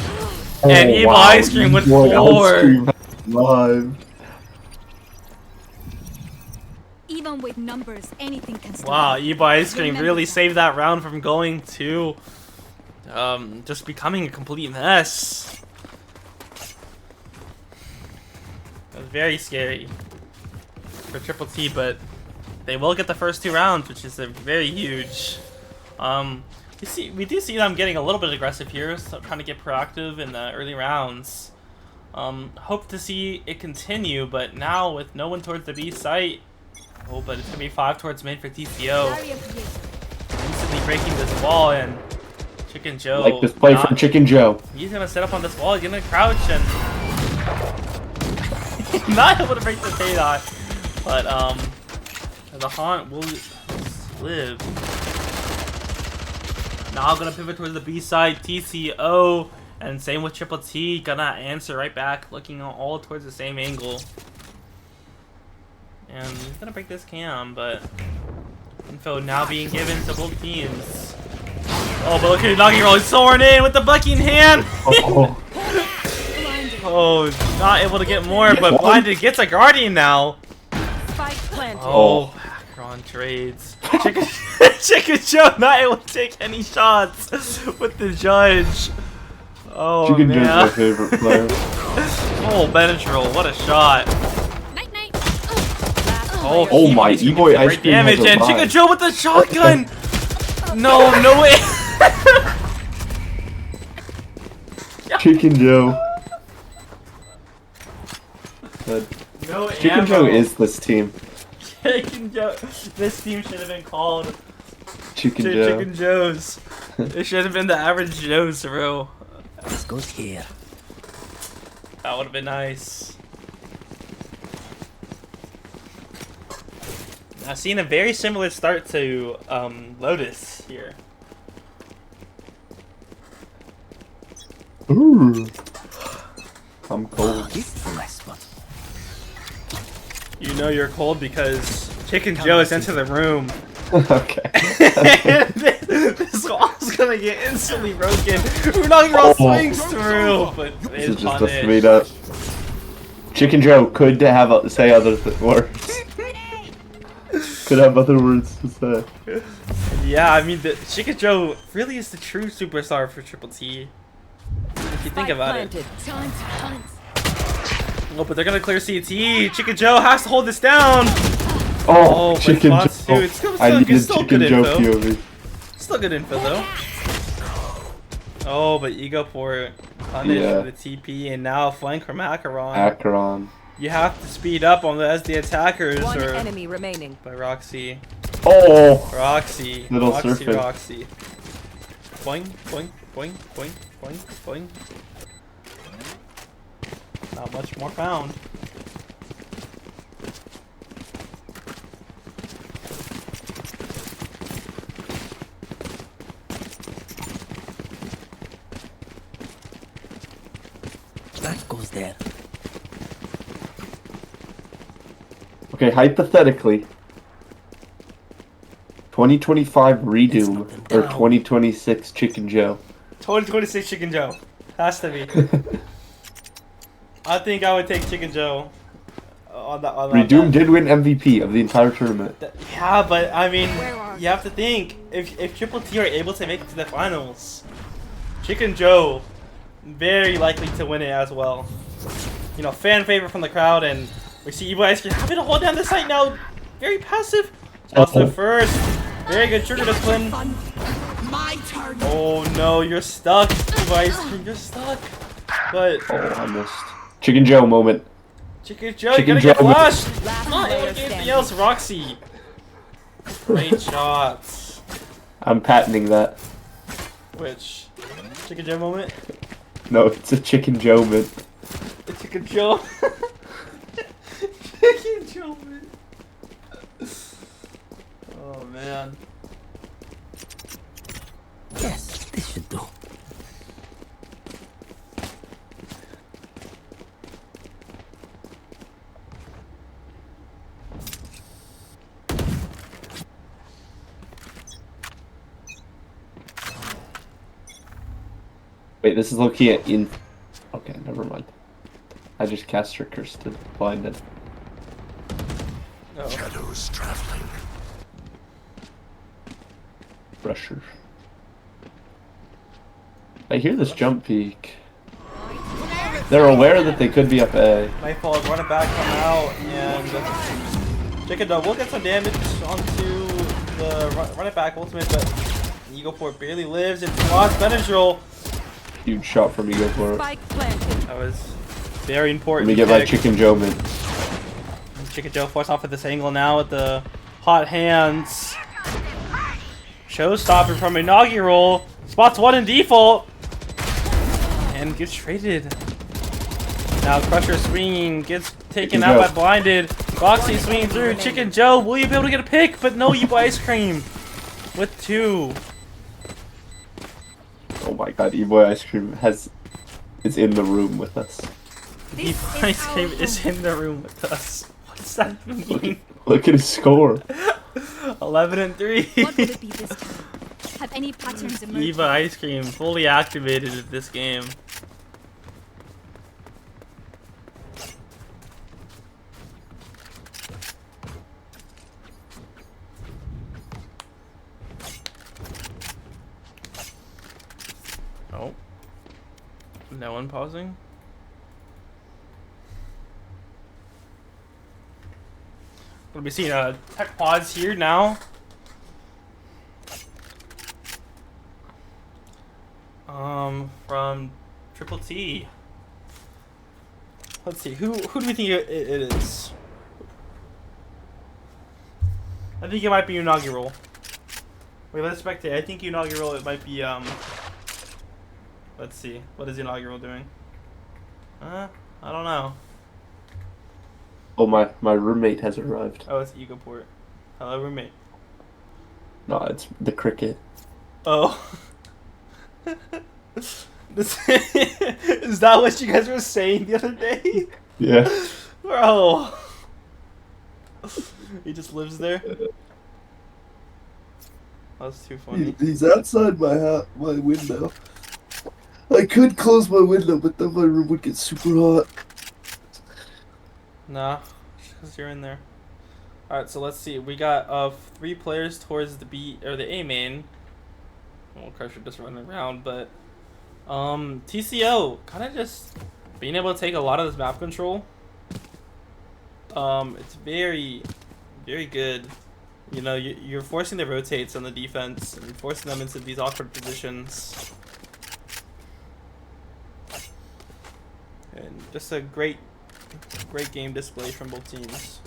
And E-Boy Ice Cream with 4. Live. Even with numbers, anything can stop. Wow, E-Boy Ice Cream really saved that round from going to just becoming a complete mess. very scary for Triple T, but they will get the first 2 rounds, which is very huge. We do see them getting a little bit aggressive here, so trying to get proactive in the early rounds. Hope to see it continue, but now with no one towards the B site, oh, but it's gonna be 5 towards mid for TCO. Instantly breaking this wall, and Chicken Joe. Like this play from Chicken Joe. He's gonna set up on this wall, he's gonna crouch, and not able to break the fade on. But the haunt will live. Now gonna pivot towards the B side, TCO, and same with Triple T, gonna answer right back, looking all towards the same angle. And he's gonna break this cam, but info now being given to both teams. Oh, but look at Nagi rolling soaring in with the bucky in hand. Oh, not able to get more, but Blinded gets a Guardian now. Spike planted. Oh, Akron trades. Chicken Joe not able to take any shots with the judge. Oh, Chicken man. Joe's my favorite player. Oh, Benadryl, what a shot. Night night. Oh my, E-Boy Ice Cream damage, has and arrived. Chicken Joe with the shotgun. No way. Chicken Joe. Good. No Chicken Joe is this team. Chicken Joe. This team should have been called Chicken Joe. Chicken Joes. It should have been the average Joes, bro. This goes here. That would have been nice. I've seen a very similar start to Lotus here. Ooh. I'm cold. This is a nice spot. You know you're cold because Chicken Joe is into the room. Okay. This wall's gonna get instantly broken. Unagi roll swings through, but This is is just a punished. straight up. Chicken Joe could have say other words. Could have other words to say. Yeah, I mean, the Chicken Joe really is the true superstar for Triple T. If you think about it. Tons. Oh, but they're gonna clear CT. Chicken Joe has to hold this down. Oh, but Chicken Fox Joe. too. It's still, I it's needed still Chicken good Joe info. POV. Still good info though. Oh, but Ego Port punished Yeah. for the TP, and now flank from Acheron. Acheron. You have to speed up on the SD attackers, One or enemy remaining. by Roxy. Oh! Roxy. Little Roxy, surfing. Roxy. Boing, boing, boing, boing, boing, boing. Not much more found. That goes there. Okay, hypothetically, 2025 Redoom or 2026 Chicken Joe. 2026 Chicken Joe. Has to be. I think I would take Chicken Joe. On that Redoom did win MVP of the entire tournament. Yeah, but I mean, Where are you have to think, if Triple T are able to make it to the finals, Chicken Joe, very likely to win it as well. You know, fan favorite from the crowd, and we see Evil Ice Cream having to hold down the site now. Very passive. Also first. Very good trigger discipline. My turn. Oh no, you're stuck, Evil Ice Cream, you're stuck. But Oh, I missed. Chicken Joe moment. Chicken Joe, Chicken you're gonna get Joe. flushed. Last Not able player to get anything standing. else, Roxy. Great shots. I'm patenting that. Which? Chicken Joe moment? No, it's a Chicken Joe moment. The Chicken Joe. Chicken Joe moment. Oh man. Yes, this should do. Wait, this is low-key in... Okay, never mind. I just cast her curse to blinded. Oh. Shadows traveling. Rusher. I hear this jump peak. They're aware that they could be up A. Nightfall is running back, come out, and Chicken Dog will get some damage onto the run it back ultimate, but Eagle Port barely lives. It's lost Benadryl. Huge shot from Eagle for it. Spike planted. That was very Let important. me get my pick. Chicken Joe mint. Chicken Joe forced off at this angle now with the hot hands. Showstopper from Inaugural. Spots one in default. And gets traded. Now Crusher swinging, gets taken Chicken out Joe. by Blinded. Roxy swinging through. Chicken Joe, will you be able to get a pick? But no, Evo Ice Cream with 2. Oh my god, E-Boy Ice Cream is in the room with us. Evo Ice Cream is in the room with us. What does that mean? Look at his score. 11 and 3. What will it be this time? Have any patterns emerged? Eva Ice Cream fully activated at this game. Oh. No one pausing? Gonna be seeing a tech pause here now. From Triple T. Let's see, who do we think it is? I think it might be Inaugural. Wait, let's spectate. I think Inaugural, it might be, let's see. What is Inaugural doing? I don't know. Oh, my roommate has arrived. Oh, it's Egoport. Hello, roommate. No, it's the cricket. Oh. Is that what you guys were saying the other day? Yeah. Bro. He just lives there? That's too funny. He's outside my window. I could close my window, but then my room would get super hot. Nah, because you're in there. Alright, so let's see. We got 3 players towards the B or the A main. Well, Crusher just running around, but TCO kind of just being able to take a lot of this map control. It's very, very good. You know, you're forcing the rotates on the defense and forcing them into these awkward positions. And just a great game display from both teams.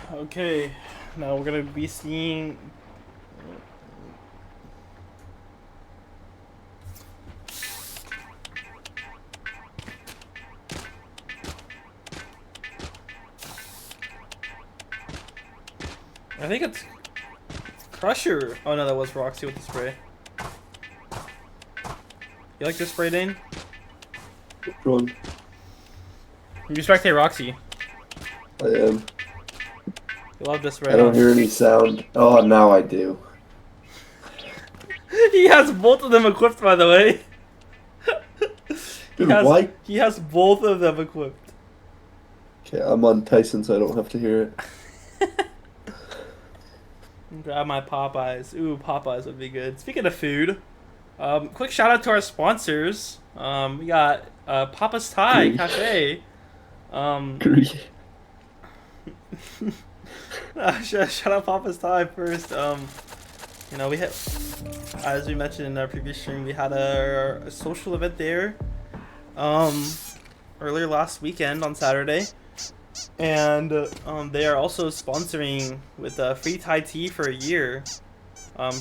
Okay, now we're gonna be seeing. I think it's Crusher. Oh no, that was Roxy with the spray. You like this spray, Dane? Which one? You spectate Roxy. I am. You love this spray. I don't hear any sound. Oh, now I do. He has both of them equipped, by the way. Dude, why? He has both of them equipped. Okay, I'm on Tyson, so I don't have to hear it. Grab my Popeyes. Ooh, Popeyes would be good. Speaking of food, quick shout out to our sponsors. We got Papa's Thai Cafe. Shout out Papa's Thai first. You know, we had, as we mentioned in our previous stream, we had a social event there earlier last weekend on Saturday. And they are also sponsoring with free Thai tea for a year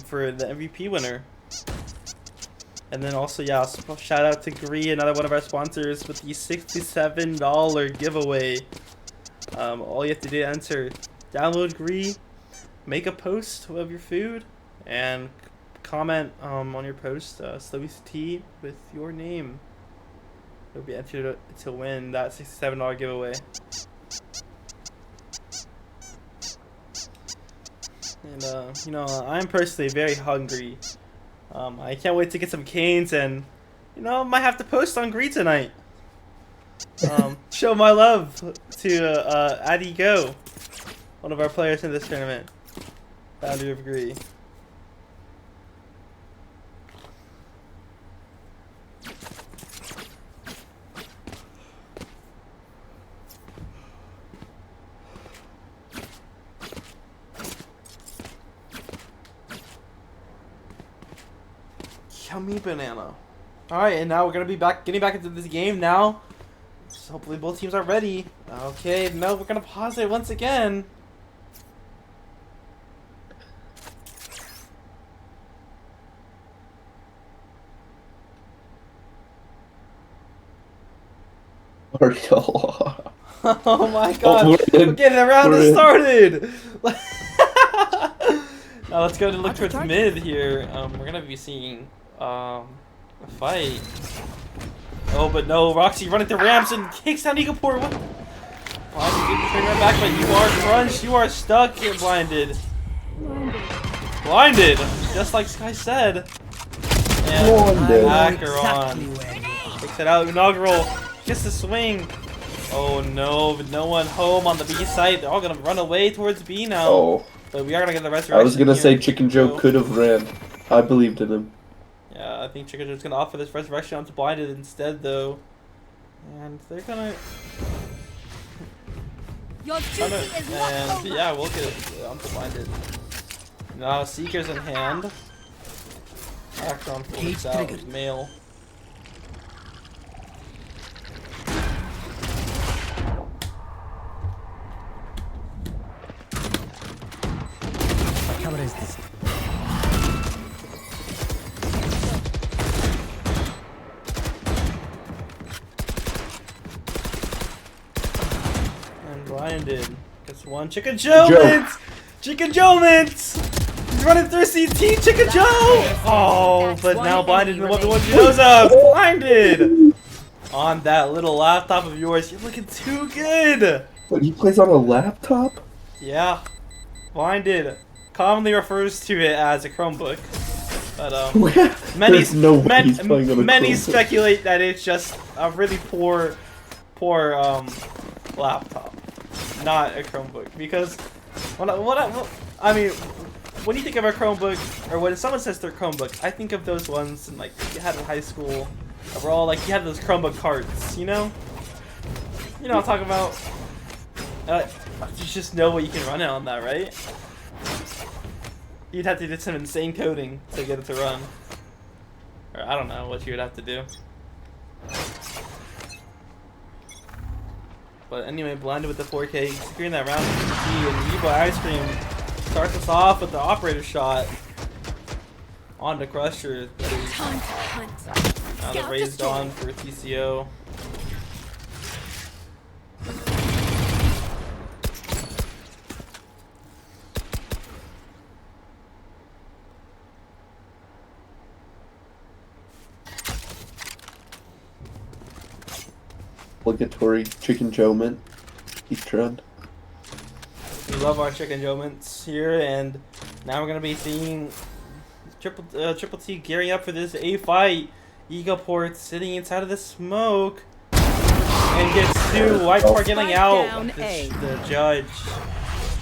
for the MVP winner. And then also, yeah, shout out to Gree, another one of our sponsors, with the $67 giveaway. All you have to do is enter, download Gree, make a post of your food, and comment on your post, Slowy's Tea with your name. You'll be entered to win that $67 giveaway. And you know, I'm personally very hungry. I can't wait to get some canes, and you know, I might have to post on Gree tonight. Show my love to Addy Go, one of our players in this tournament, founder of Gree. Yummy banana. Alright, and now we're gonna be getting back into this game now. So hopefully both teams are ready. Okay, no, we're gonna pause it once again. Oh my god, we're getting around and started! Now let's go to look towards mid here. We're gonna be seeing a fight. Oh, but no, Roxy running through ramps and kicks down Egoport. What? Blinded, turn right back, but you are crunched. You are stuck here, Blinded. Blinded, just like Sky said. And hacker on. Kicks it out. Inaugural gets the swing. Oh no, but no one home on the B site. They're all gonna run away towards B now. Oh. But we are gonna get the resurrection. I was gonna say here. Chicken Joe could have ran. I believed in him. Yeah, I think Chicken Joe's gonna offer this resurrection onto Blinded instead, though. And they're gonna. Your duty is not And over. yeah, we'll get it onto Blinded. Now Seeker's in hand. Acron pulls out with mail. What camera is this? And Blinded gets one. Chicken Joe mints! Chicken Joe mints! He's running through CT. Chicken Joe! Oh, but now Blinded in the 1v1 he knows of. Blinded! On that little laptop of yours, you're looking too good! What, he plays on a laptop? Yeah. Blinded commonly refers to it as a Chromebook. But There's no way he's playing on a many Chromebook. speculate that it's just a really poor laptop, not a Chromebook. Because I mean, when you think of a Chromebook, or when someone says their Chromebook, I think of those ones in, like, you had in high school. We're all like, you had those Chromebook carts, you know? You know what I'm talking about? You just know what you can run it on that, right? You'd have to do some insane coding to get it to run. Or I don't know what you would have to do. But anyway, Blinded with the 4K, securing that round and Ebo Ice Cream starts us off with the operator shot on the Crusher. Time to hunt. Now the raised on for TCO. Obligatory Chicken Joe mint. Each trend. We love our Chicken Joe mints here, and now we're gonna be seeing Triple T gearing up for this A fight. Egoport sitting inside of the smoke and gets two. White Part getting out. The judge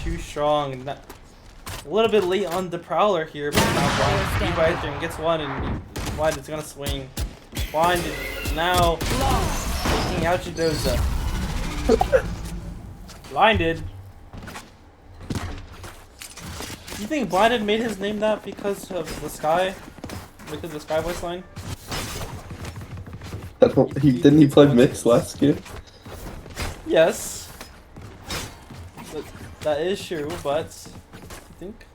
too strong. A little bit late on the Prowler here, but now Blind gets one, and Blind is gonna swing. Blinded now taking out Chidoza. Blinded. You think Blinded made his name that because of the Sky? Because of the Sky voice line? Didn't he play mix last game? Yes. That is true, but I think.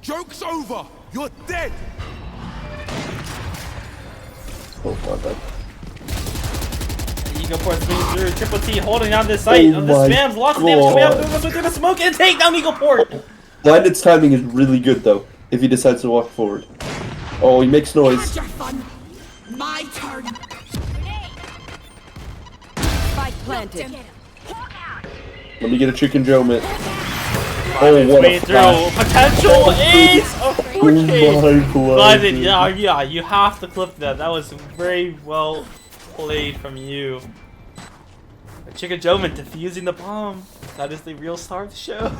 Joke's over! You're dead! Oh my god. Egoport swings through. Triple T holding on this site. Oh This my spam's lots of damage coming God. out through the smoke and take down Egoport! Blinded's timing is really good though. if he decides to walk forward. Oh, he makes noise. Had your fun. My turn. Spike planted. Let me get a chicken Joe mitt. Oh, what way a through. flash. Potential is okay. Oh my Yeah, you have to clip that. That was very well played from you. Chicken Joe defusing the bomb. That is the real star of the show.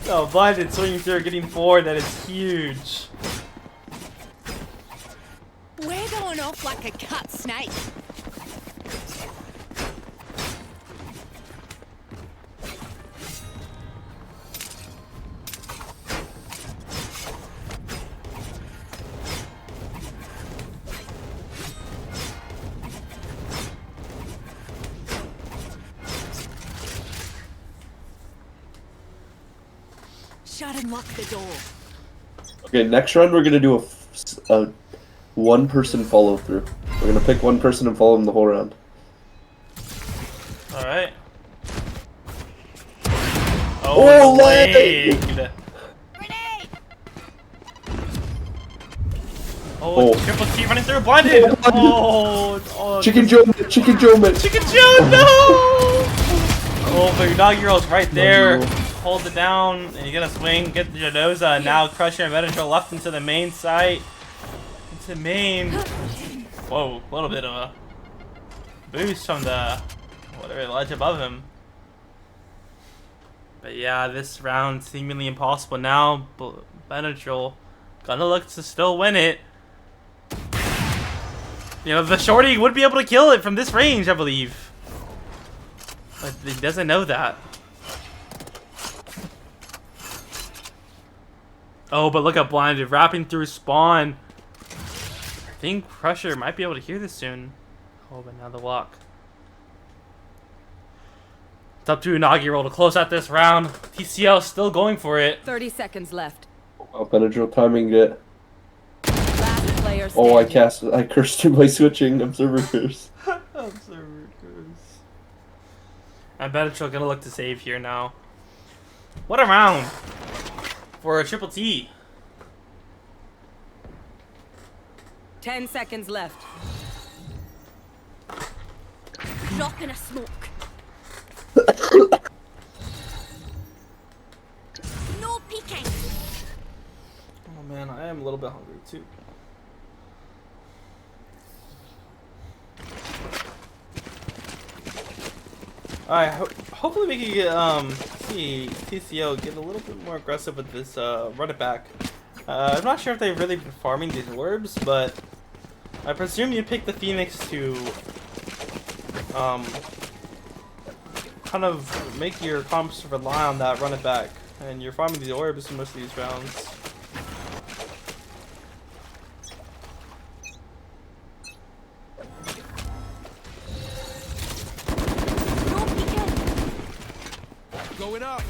No, blinded swinging through, getting forward. That is huge. We're going off like a cut snake. Shut and lock the door. Okay, next round we're gonna do a one-person follow-through. We're gonna pick one person and follow him the whole round. Alright. Oh, leg! Grenade! Oh, triple T running through, blinded! Oh, Chicken Joe mitt, Chicken Joe mitt. Chicken Joe, no! Oh, but your doggyro's right there. Hold it down, and you're gonna swing, get the Janoza, now Crusher and Metadrill left into the main site. Into main. Whoa, a little bit of a boost from the whatever ledge above him. But yeah, this round seemingly impossible now. Benadryl gonna look to still win it. You know, the shorty would be able to kill it from this range, I believe. But he doesn't know that. Oh, but look how blinded. Wrapping through spawn. I think Crusher might be able to hear this soon. Oh, but now the walk. It's up to Inaugural to close out this round. TCL still going for it. 30 seconds left. Oh, Benadryl timing it. Last player Oh, standing. I cursed him by switching. Observer curse. Observer curse. And Benadryl gonna look to save here now. What a round for a triple T. 10 seconds left. Drop in a smoke. No peeking. Oh man, I am a little bit hungry too. Alright, hopefully we can get see TCO get a little bit more aggressive with this run it back. I'm not sure if they've really been farming these orbs, but I presume you pick the Phoenix to kind of make your comps rely on that run it back, and you're farming these orbs in most of these rounds. No peeking. Going up.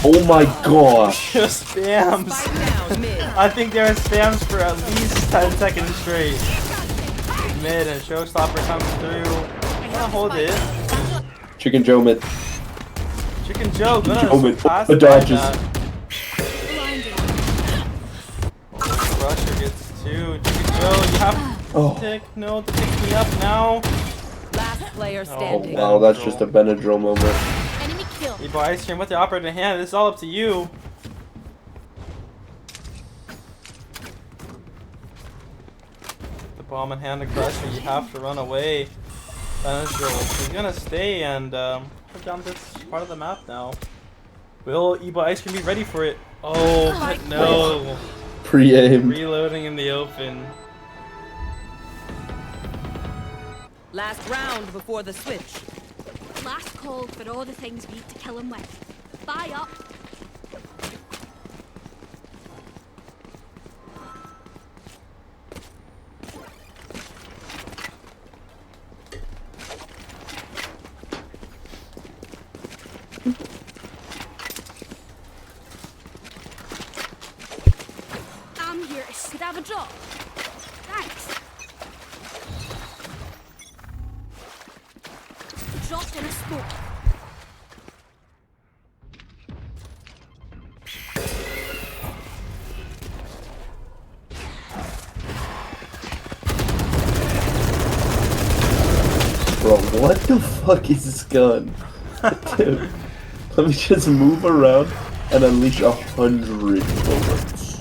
Oh my gosh. Just spams. Spike down mid. I think there are spams for at least 10 seconds straight. Mid and Showstopper comes through. I'm gonna hold it. Chicken Joe mitt. Chicken Joe, Joe gonna mid. pass The by dodges. that. Crusher gets two. Chicken Joe, you have to Oh. tick. No, to pick me up now. Last player Oh standing. wow, that's just a Benadryl moment. Enemy kill. Hey, boy, Ice Cream with the operator in hand. This is all up to you. The bomb in hand to Crusher. You have to run away. He's gonna stay and put down this part of the map now. Will Ebo Ice Cream be ready for it? Oh, but no. Pre-aim. Reloading in the open. Last round before the switch. Last call for all the things we need to kill him with. Buy up. I'm here to have a drop. Thanks. and a smoke. Bro, what the fuck is this gun? Dude, let me just move around and unleash 100 bullets.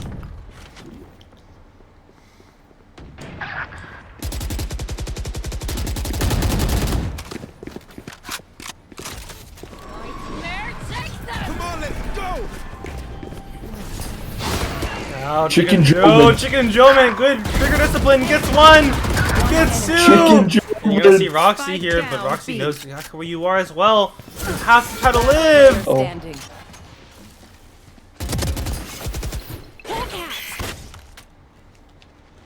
Come on, let's go! Oh, Chicken Joe. Chicken Joe, man, good trigger discipline. Gets one, gets two. Chicken Joe. You're gonna see Roxy here, but Roxy knows exactly where you are as well. You have to try to live. Oh. Standing.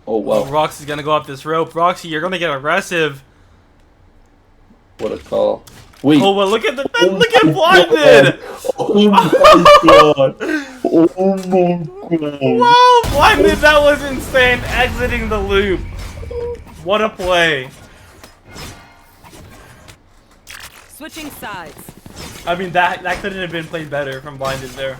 Oh Well, wow, Roxy's gonna go up this rope. Roxy, you're gonna get aggressive. what a call. Wait. Oh, but look at the Oh look at my blinded. Oh my god. Oh my god. Wow, blinded. That was insane. Exiting the loop. What a play. Switching sides. I mean, that couldn't have been played better from blinded there.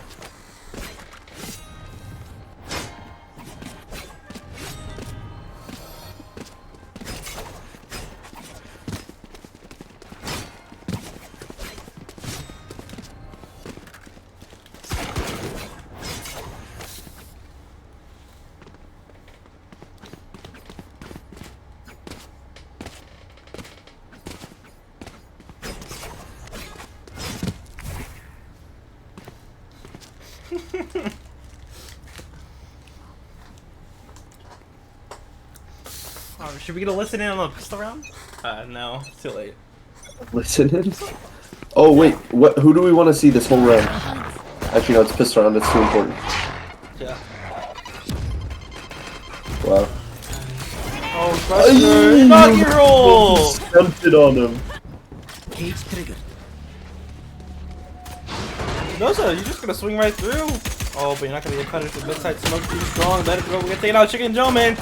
Should we get a listen in on the pistol round? No, it's too late. Listen in. Oh wait, what? Who do we want to see this whole round? Actually, no, it's pistol round. It's too important. Yeah. Wow. Oh, Crusher! Knock your roll! Stumped it on him. Cage triggered. Noza, you're just gonna swing right through. Oh, but you're not gonna get punished with mid-side smoke too strong. Let it go. We're gonna take it out. Chicken Joe Mint.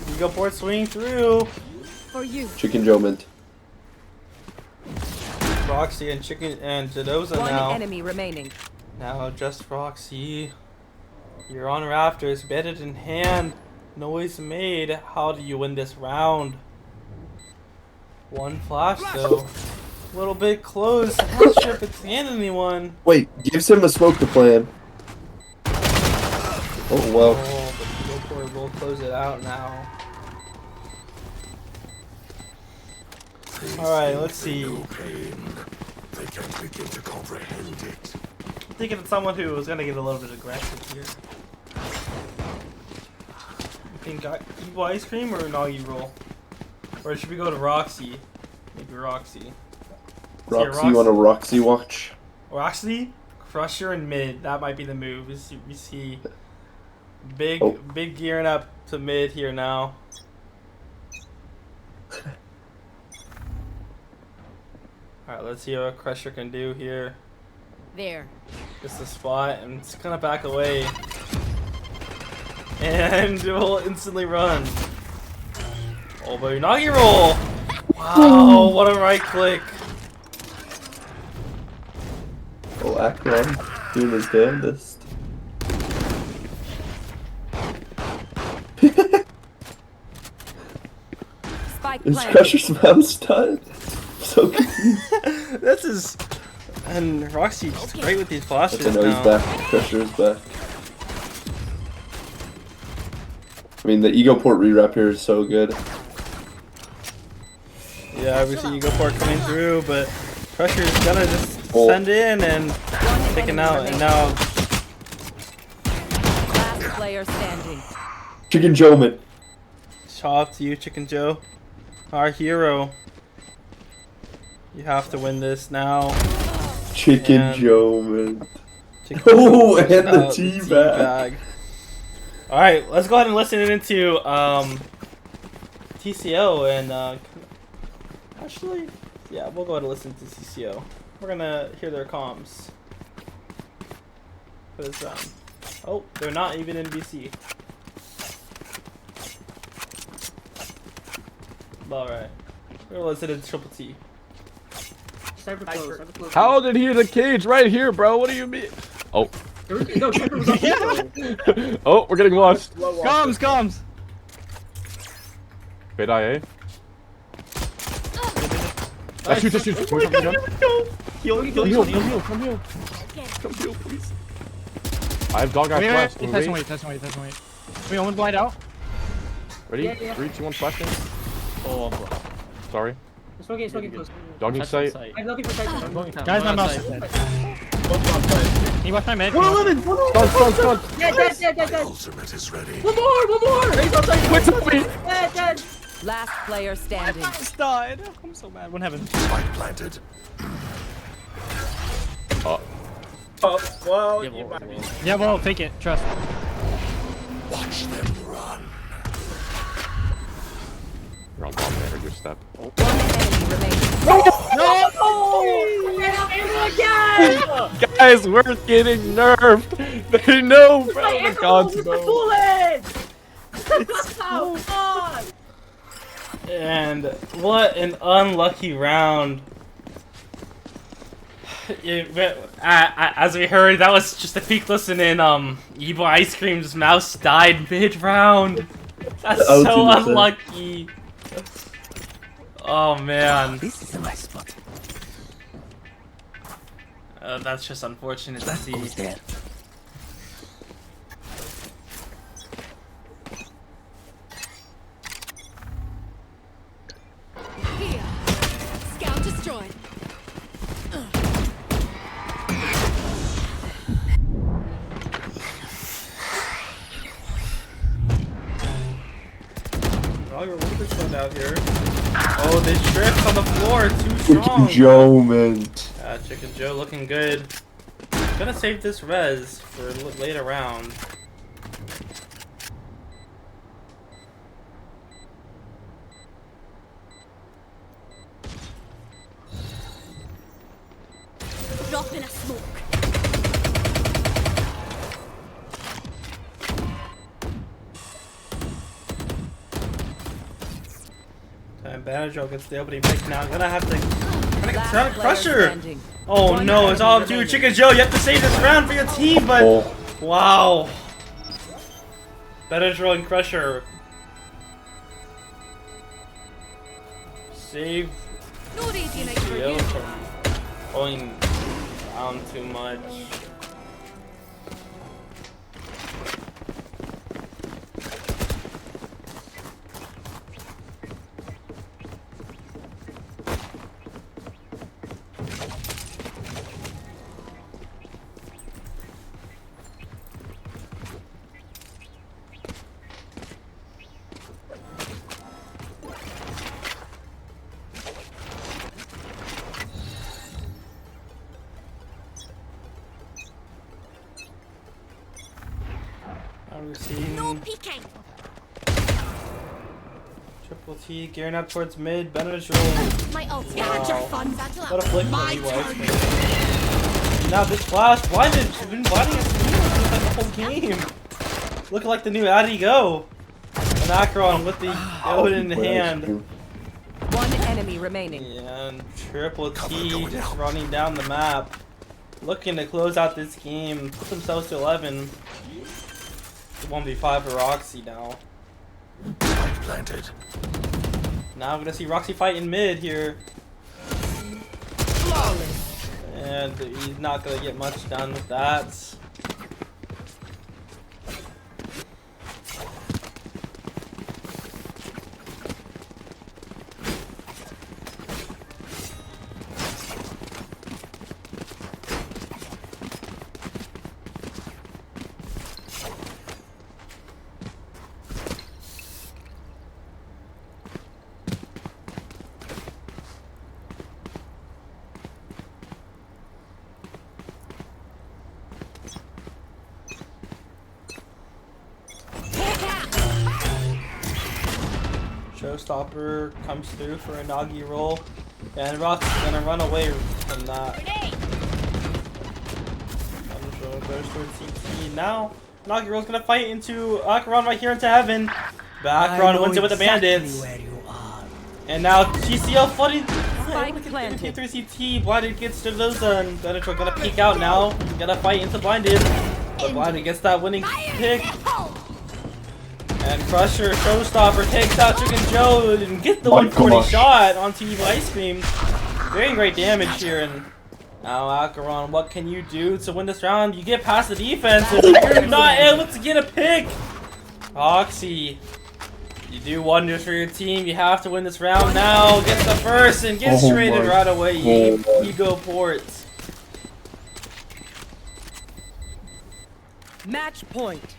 You go for it, swing through. For you. Chicken Joe Mint. Roxy and Chicken and Jadoza One now. enemy remaining. Now just Roxy. You're on rafters, bedded in hand. Noise made. How do you win this round? One flash though. A little bit close. I'm not sure if it's the end anyone. Wait, gives him a smoke to plan. Oh well. Oh, but the Eagle will close it out now. Alright, let's see. They can't begin to comprehend it. I'm thinking of someone who is gonna get a little bit aggressive here. You think Evil Ice Cream or Nagi Roll? Or should we go to Roxy? Maybe Roxy. Roxy, you want a Roxy watch? Roxy? Crusher and mid. That might be the move. We see big gearing up to mid here now. Alright, let's see what Crusher can do here. There. Just a spot, and it's gonna back away. And it will instantly run. Oh, but Unagi roll! Wow, what a right click. Oh, Akron doing his damnedest. Spike Is planted. Crusher's mouse done? So confused. This is... And Roxy's great with these flashes I know now. he's back. Crusher's back. I mean, the Ego Port rewrap here is so good. Yeah, obviously you go for it coming through, but Crusher's gonna just send in and take it out, and now... Last player standing. Chicken Joe man. Shout out to you, Chicken Joe. Our hero. You have to win this now. Chicken And- Joe man. Chicken Oh, Joe and the out tea bag. Alright, let's go ahead and listen into TCO and actually, yeah, we'll go ahead and listen to TCO. We're gonna hear their comms. Because, oh, they're not even in BC. Alright, we're gonna listen to Triple T. Cypher close. Cypher close. How did he hit a cage right here, bro? What do you mean? Oh. No, Cypher was up here. Oh, we're getting lost. Comms. Bait IA. Shoot. Oh my God, heal. Come heal, please. I have dog eyes flash. Test and wait. Wait, almost blind out. Ready? Yeah. 3, 2, 1, flashing. Oh, bro. Sorry. Smoking close. Dogging sight. I'm looking for Cypher. Guys, my mouse is dead. Can you watch my med? 111! Stun. Dead. Ultimate is ready. One more! He's outside. Dead. Last player standing. Just died. I'm so mad. One heaven. Spike planted. Oh, well, you might be. Yeah, well, take it. Trust. Watch them run. You're on dominator, good step. One enemy remaining. Guys, we're getting nerfed. They know, bro. The gods know. And what an unlucky round. As we heard, that was just a peek listen in. Evil Ice Cream's mouse died mid-round. That's so unlucky. Oh man. This is my spot. That's just unfortunate to see. Who's there? Here. Scout destroyed. Oh, you're a little bit slowed out here. Oh, this drift on the floor, too strong. Chicken Joe, man. Chicken Joe looking good. Gonna save this res for later round. Drop in a smoke. Banjo gets the opening pick now. Gonna have to Last try to player crush her. standing. Oh One no, it's enemy all up to you, remaining. Chicken Joe. You have to save this round for your team, but wow. Benadryl and Crusher. Save Not easy enough for Joe you. from going down too much. We're seeing No peeking. Triple T gearing up towards mid. Benadryl. My ult. Wow. Your fun battle What a up. flick My from Levi's. turn. Now this flash blinded. She's been blinding us the whole game. Looking like the new Addy Go. And Akron with the Odin in hand. One enemy remaining. And Triple T just running down the map. Looking to close out this game. Put themselves to 11. It's 1v5 for Roxy now. Spike planted. Now I'm gonna see Roxy fight in mid here. And he's not gonna get much done with that. Showstopper comes through for a Nagi roll, and Rock's gonna run away from that. Goes towards CT. Now, Nagi roll's gonna fight into Akron right here into heaven. But Akron wins it with a bandit. Where you are. And now TCL flooding. Spike look at planted. 3 CT. Blinded gets to those done. Venator gonna peek out now. Gonna fight into Blinded. But Blinded gets that winning pick. And Crusher, Showstopper takes out Chicken Joe and get the 140 shot onto Evil Ice Cream. Very great damage here. And now Acheron, what can you do to win this round? You get past the defense and you're not able to get a pick. Oxy, you do wonders for your team. You have to win this round now. Gets the first and gets traded right away. Ego ports. Match point.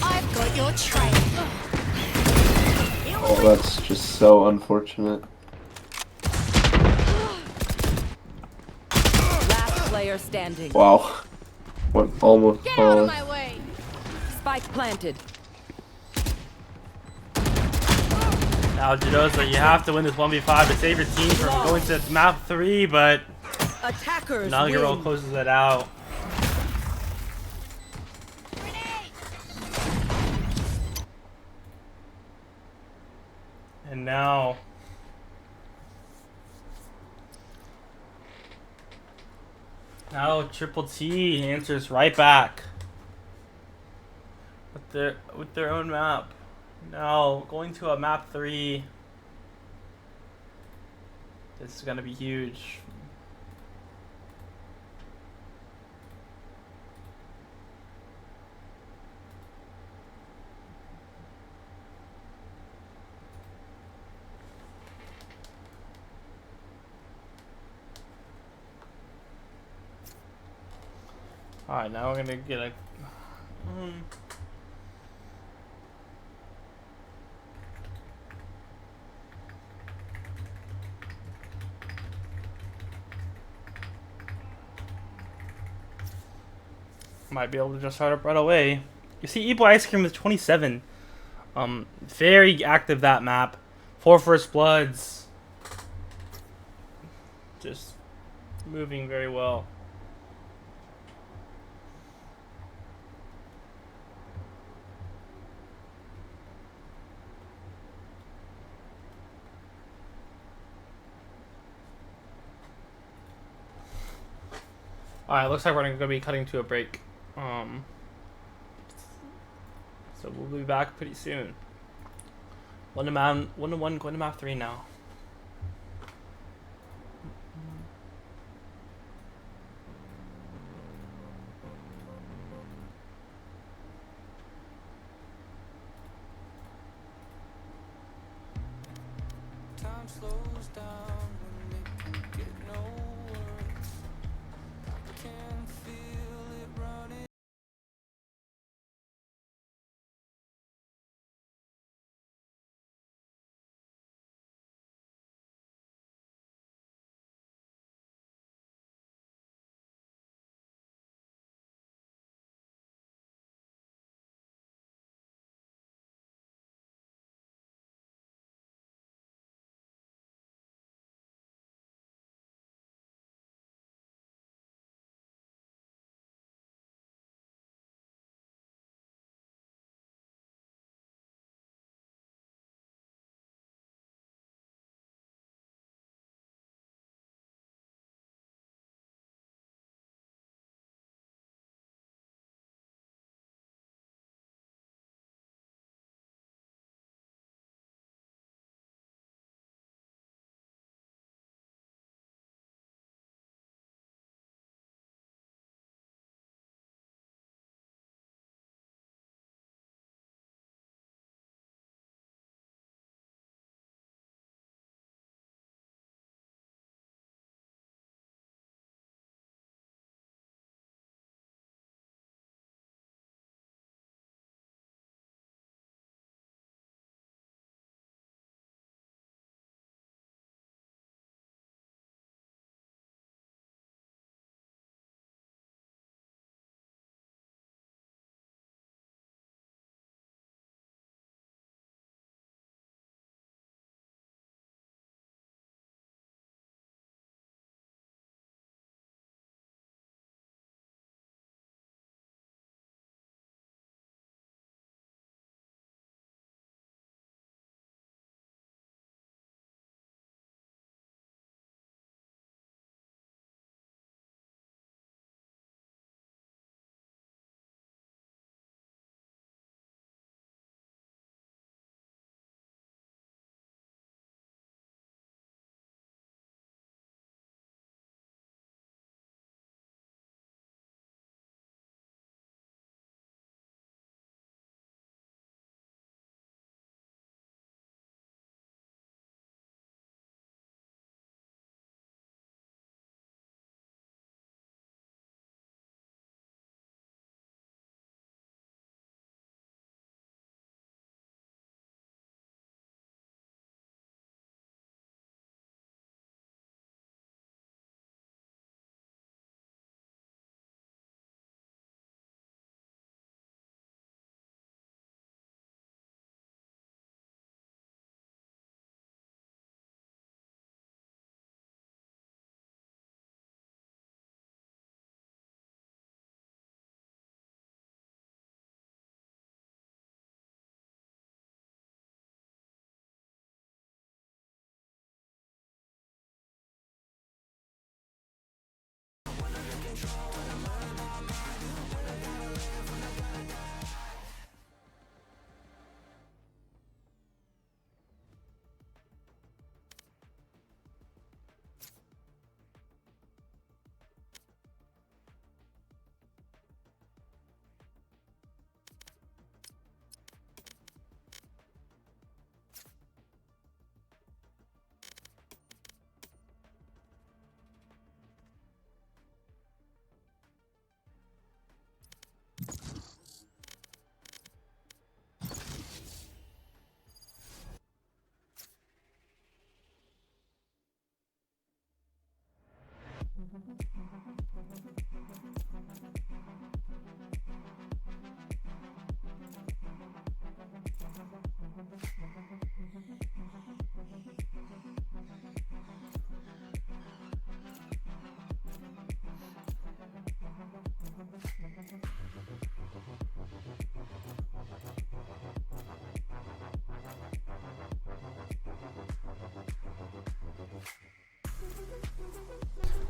I've got your trail. Oh, that's just so unfortunate. Last player standing. Wow. What almost Get out of falls. my way. Spike planted. Now, Jadoza, you have to win this 1v5 to save your team from going to map 3, but Attackers Nagaro win. closes it out. And now Triple T answers right back with their own map. Now going to a map 3. This is gonna be huge. Alright, now we're gonna get a... Might be able to just start up right away. You see Evil Ice Cream is 27. Very active that map. 4 First Bloods. Just moving very well. Alright, looks like we're going to be cutting to a break. So we'll be back pretty soon. 1-1, going to map 3 now. Time slows down when they can get no words. Can feel it running.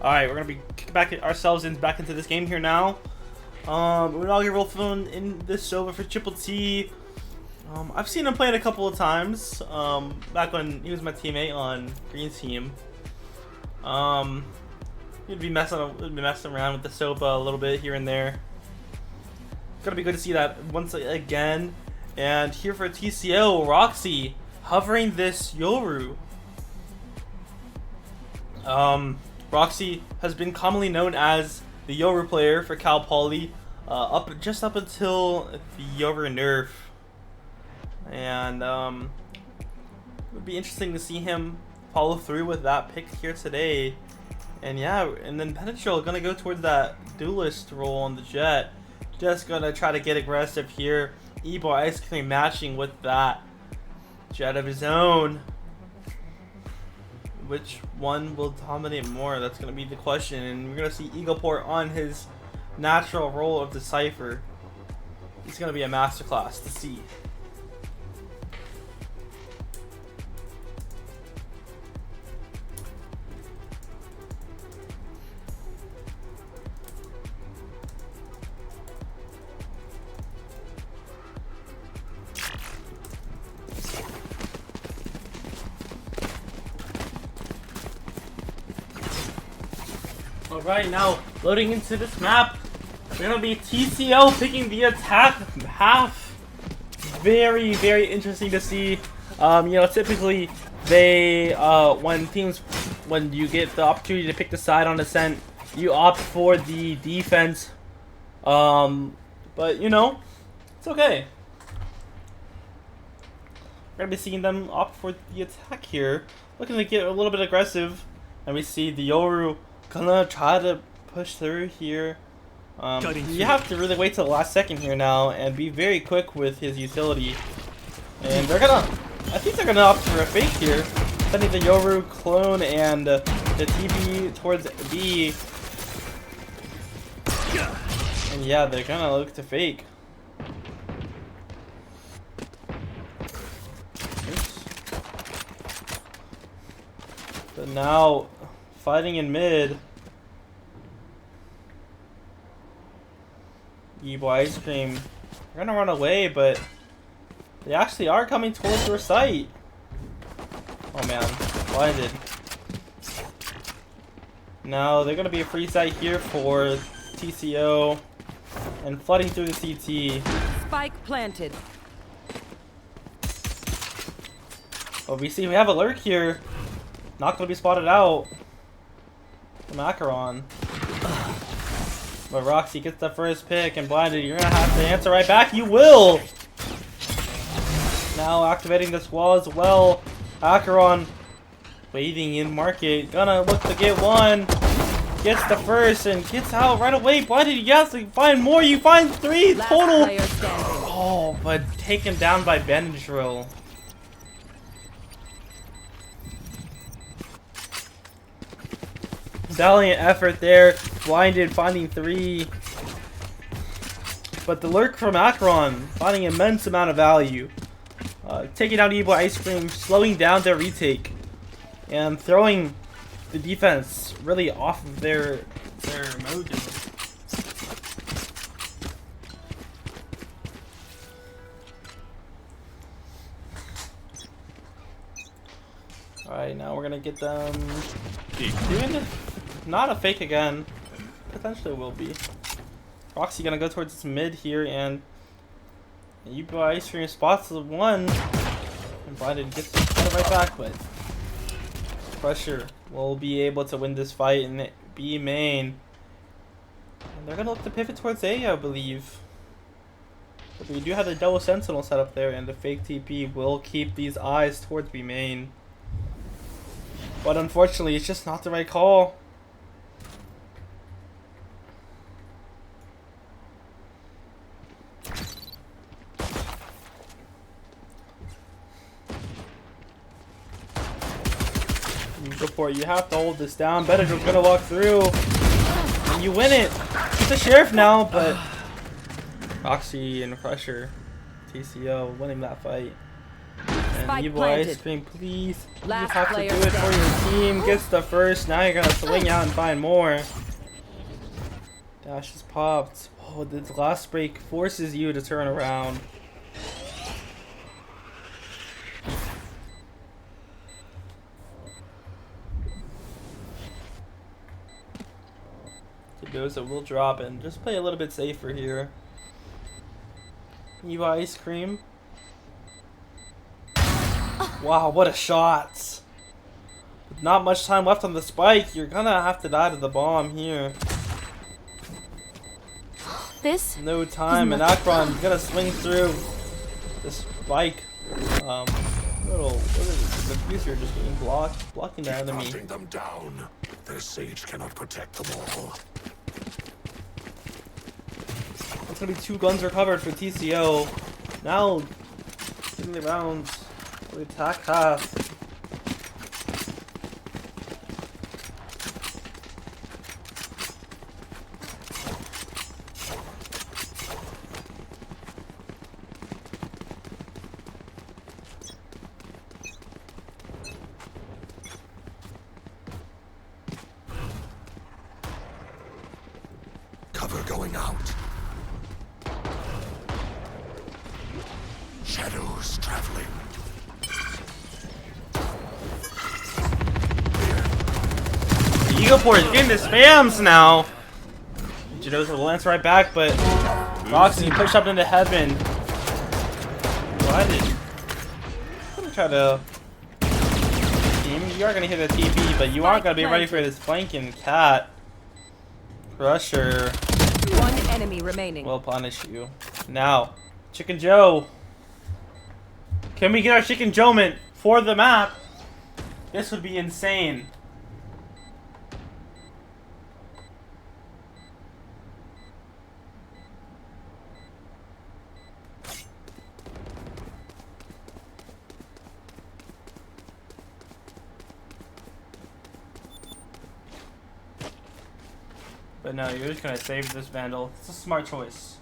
Alright, we're gonna be kicking back into this game here now. Inaugural phone in this over for Triple T. I've seen him play it a couple of times. Back when he was my teammate on Green Team. He'd be messing around with the Sopa a little bit here and there. Gonna be good to see that once again. And here for TCO, Roxy hovering this Yoru. Roxy has been commonly known as the Yoru player for Cal Poly, just up until the Yoru nerf. And it would be interesting to see him follow through with that pick here today. And yeah, and then Penetrol gonna go towards that duelist role on the Jet. Just gonna try to get aggressive here. Ebo Ice Cream matching with that Jet of his own. Which one will dominate more? That's gonna be the question. And we're gonna see Eagleport on his natural role of Decipher. It's gonna be a masterclass to see. Alright, now loading into this map, we're gonna be TCO picking the attack half. Very, very interesting to see. You know, typically they when you get the opportunity to pick the side on Ascent, you opt for the defense. But you know, it's okay. We're gonna be seeing them opt for the attack here, looking to get a little bit aggressive, and we see the Yoru gonna try to push through here. You have to really wait till the last second here now and be very quick with his utility. And they're gonna, I think they're gonna opt for a fake here, sending the Yoru clone and the TB towards B. And yeah, they're gonna look to fake. Oops. But now, fighting in mid. Ebo Ice Cream. They're gonna run away, but they actually are coming towards their site. Oh man, blinded. Now they're gonna be a free site here for TCO and flooding through the CT. Spike planted. Oh, we have a lurk here. Not gonna be spotted out. Macaron. But Roxy gets the first pick and blinded. You're gonna have to answer right back. You will! Now activating this wall as well. Acheron waiting in market. Gonna look to get one. Gets the first and gets out right away. Blinded. Yes, you find more. You find three total. Oh, but taken down by Benadryl. Valiant effort there. Blinded, finding three. But the lurk from Acheron, finding immense amount of value. Taking out Ebo Ice Cream, slowing down their retake. And throwing the defense really off of their mojo. Alright, now we're gonna get them doing it. Not a fake again. Potentially will be. Roxy gonna go towards this mid here, and Ebo Ice Cream spots the one. And Blinded gets it right back, but Pressure will be able to win this fight in B main. And they're gonna look to pivot towards A, I believe. But we do have the double sentinel set up there, and the fake TP will keep these eyes towards B main. But unfortunately, it's just not the right call. You have to hold this down. Benadryl's gonna walk through, and you win it. It's a sheriff now, but Roxy and Pressure, TCO winning that fight. And Spike Evil planted. Ice Cream, please. You Last have to player do it for your team. Gets the first. Now you're gonna swing out and find more. Dash is popped. Oh, this last break forces you to turn around. Kidoza will drop and just play a little bit safer here. Evil Ice Cream. Wow, what a shot! With not much time left on the spike, you're gonna have to die to the bomb here. This? No time, and Akron's gonna swing through this spike. The user just getting blocking the enemy. Hunting them down. Their sage cannot protect them all. It's gonna be 2 guns recovered for TCO. Now, getting the rounds for the attack half. Cover going out. Shadows traveling. Eagle Port is getting the spams now. Jidoza will answer right back, but Roxy pushed up into heaven. Why did I'm try to team? You are gonna hit a TP, but you aren't gonna be ready for this flanking cat. Crusher. One enemy remaining. Will punish you. Now, Chicken Joe. Can we get our Chicken Joe-ment for the map? This would be insane. But no, you're just gonna save this Vandal. It's a smart choice.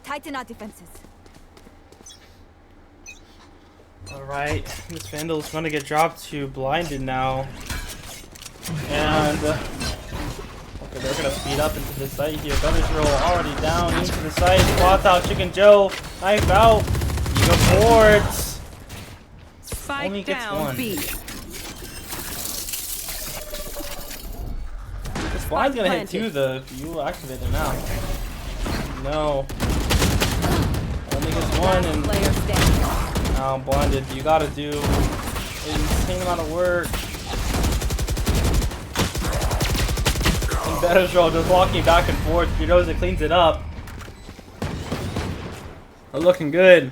Tighten our defenses. Alright, this Vandal's gonna get dropped to blinded now. And okay, they're gonna speed up into the site here. Gunner's roll already down into the site. Spots out Chicken Joe. Knife out. You go forwards. Spike Only gets down one. B. This blind's gonna hit 2 though if you activate it now. No. Only gets 1 and Player standing. now blinded. You gotta do an insane amount of work. And Betterstro just walking back and forth. You know, it cleans it up. They're looking good.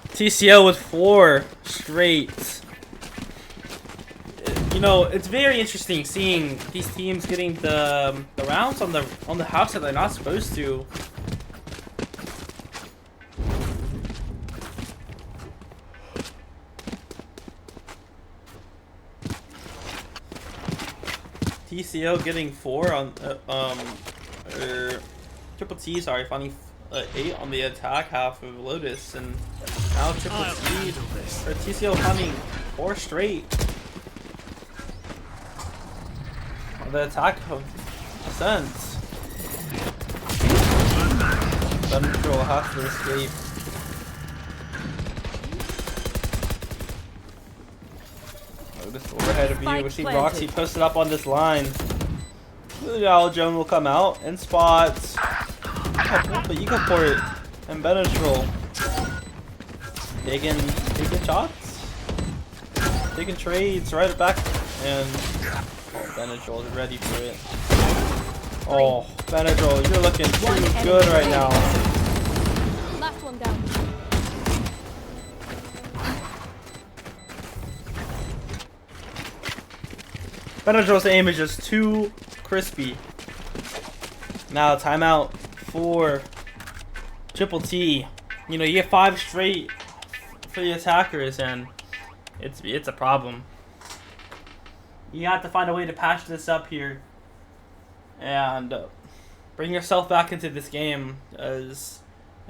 TCO with 4 straight. You know, it's very interesting seeing these teams getting the rounds on the house that they're not supposed to. TCO getting 4 on Triple T, sorry, finding 8 on the attack half of Lotus, and now Triple T or TCO finding 4 straight on the attack of Ascent. Thunder will have to escape. Lotus overhead of you. We see Roxy posted up on this line. Now Joan will come out and spots. But you go for it. And Benadryl. Taking shots. Taking trades right back. And Benadryl is ready for it. Oh, Benadryl, you're looking too good right now. Last one down. Benadryl's aim is just too crispy. Now timeout for Triple T. You know, you get 5 straight for the attackers, and it's a problem. You have to find a way to patch this up here and bring yourself back into this game, as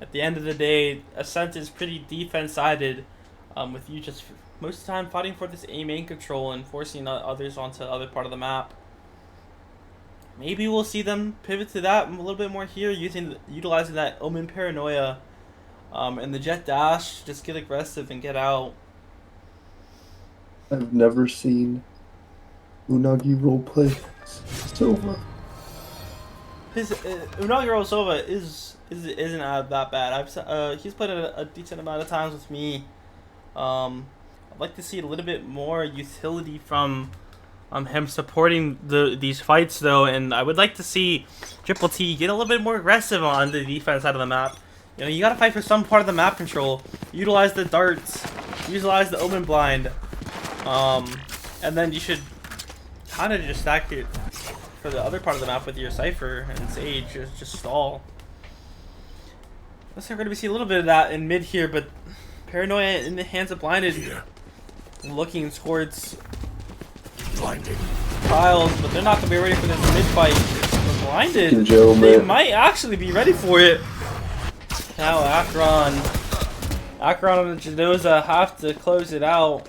at the end of the day, Ascent is pretty defense-sided, with you just most of the time fighting for this A main control and forcing others onto the other part of the map. Maybe we'll see them pivot to that a little bit more here, utilizing that Omen Paranoia and the Jet Dash. Just get aggressive and get out. I've never seen Unagi roleplay Sova. His Unagi Roll Sova isn't that bad. He's played a decent amount of times with me. I'd like to see a little bit more utility from him supporting these fights though, and I would like to see Triple T get a little bit more aggressive on the defense side of the map. You know, you gotta fight for some part of the map control. Utilize the darts, utilize the Omen Blind, and then you should kind of just stack it for the other part of the map with your Cypher and Sage. Just stall. Looks like we're gonna see a little bit of that in mid here, but Paranoia in the hands of Blinded, looking towards Tiles, but they're not gonna be ready for this mid fight. But Blinded, they might actually be ready for it. Now Akron and Genoza have to close it out.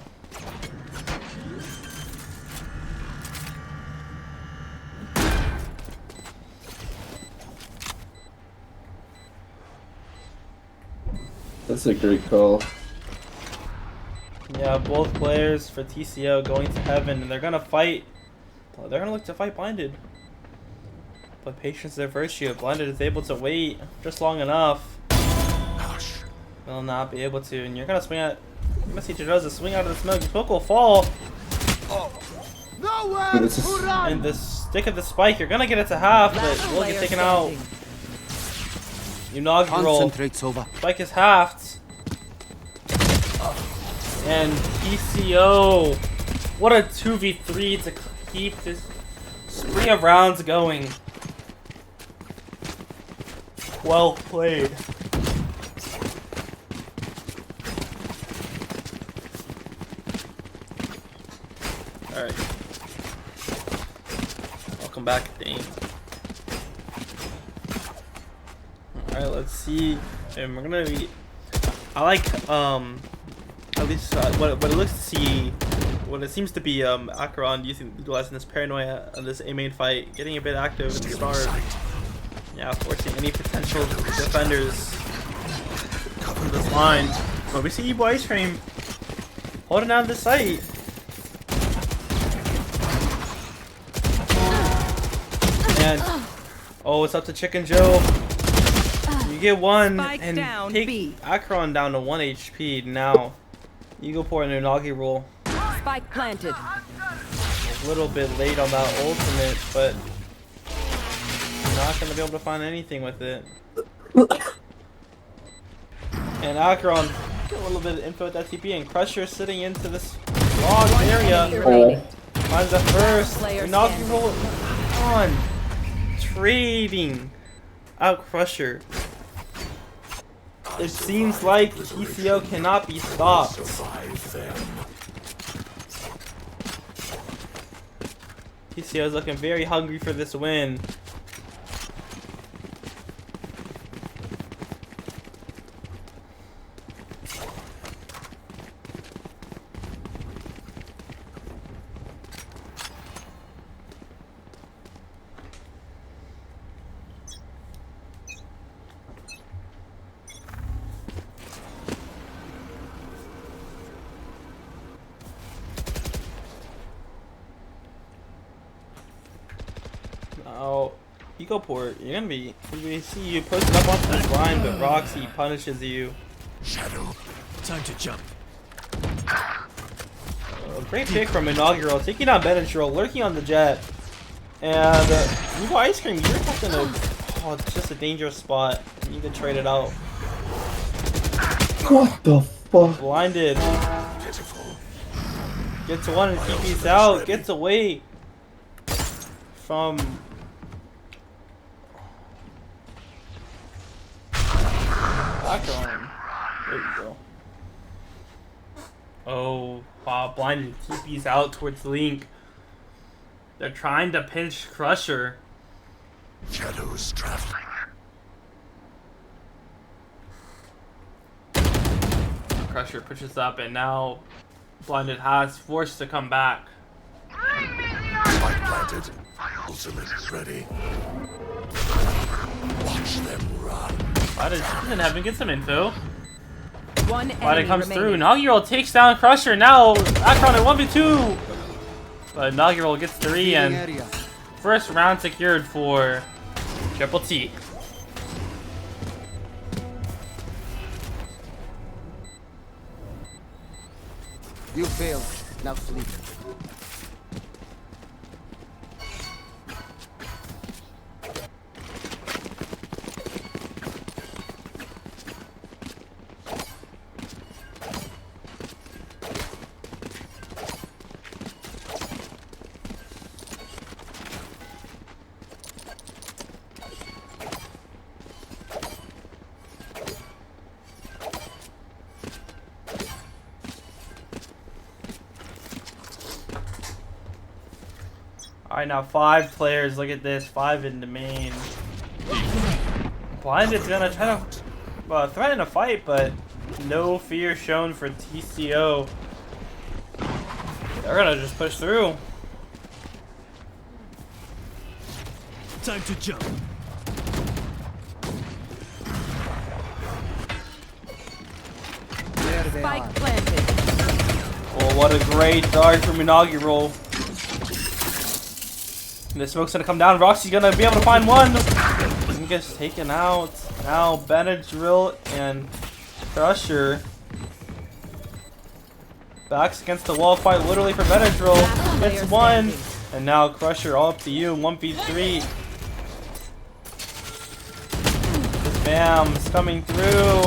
That's a great call. Yeah, both players for TCO going to heaven, and they're gonna fight. They're gonna look to fight Blinded. But patience is their virtue. Blinded is able to wait just long enough. They'll not be able to, and you're gonna swing at. You're gonna see Genoza swing out of the smoke. The smoke will fall. And the stick of the spike, you're gonna get it to half, but will get taken out. Inaugural spike is halved. And TCO, what a 2v3 to keep this spree of rounds going. Well played. Alright. Welcome back, Dane. Alright, let's see. And we're gonna be. I like, at least what it looks to see, what it seems to be, Acheron utilizing this Paranoia on this A main fight, getting a bit active at the start. Yeah, forcing any potential defenders from this line. But we see Evil Ice Cream holding down the site. And oh, it's up to Chicken Joe. You get one Spike and down, take B. Akron down to 1 HP. Now you go for an Unagi roll. Spike planted. A little bit late on that ultimate, but you're not gonna be able to find anything with it. And Akron, get a little bit of info at that TP, and Crusher sitting into this log area. Finds the first Unagi roll on. Trading out Crusher. It seems like TCO cannot be stopped. TCO is looking very hungry for this win. Now, EcoPort, you're gonna be. We see you posted up onto this line, but Roxy punishes you. Shadow, Time to jump. A great pick from Inaugural, taking on Benadryl, lurking on the jet. And Evil Ice Cream, you're just in a, oh, it's just a dangerous spot. You need to trade it out. What the fuck? Blinded. Gets one and TP's out. Gets away from background. There you go. Oh, wow, blinded. TP's out towards Link. They're trying to pinch Crusher. Shadows traveling. Crusher pushes up, and now Blinded has forced to come back. Spike planted. My ultimate is ready. Watch them run. Blinded doesn't have to get some info. One Blinded enemy comes remaining. through. Inaugural takes down Crusher. Now Akron at 1v2. But Inaugural gets 3, and first round secured for Triple T. You failed. Now sleep. Alright, now 5 players. Look at this. 5 in the main. Blinded's gonna try to threaten a fight, but no fear shown for TCO. They're gonna just push through. Time to jump. There they Spike are. planted. Oh, what a great dart from Inaugural. And the smoke's gonna come down. Roxy's gonna be able to find one. He gets taken out. Now Benadryl and Crusher. Backs against the wall fight literally for Benadryl. Gets one. And now Crusher all up to you. 1v3. Bam's coming through.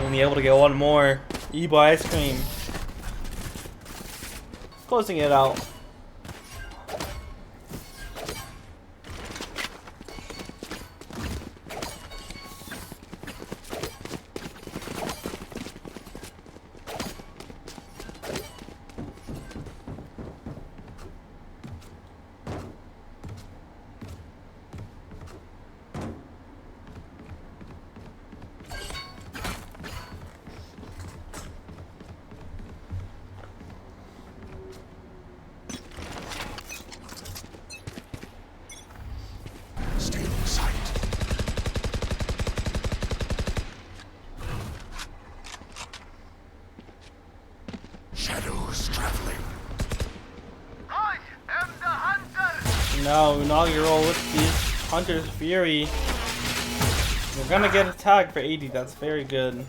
Only able to get one more. Evil Ice Cream. Closing it out. Stay in sight. Shadows traveling. I am the hunter. Now Inaugural with the Hunter's Fury. We're gonna get a tag for 80. That's very good.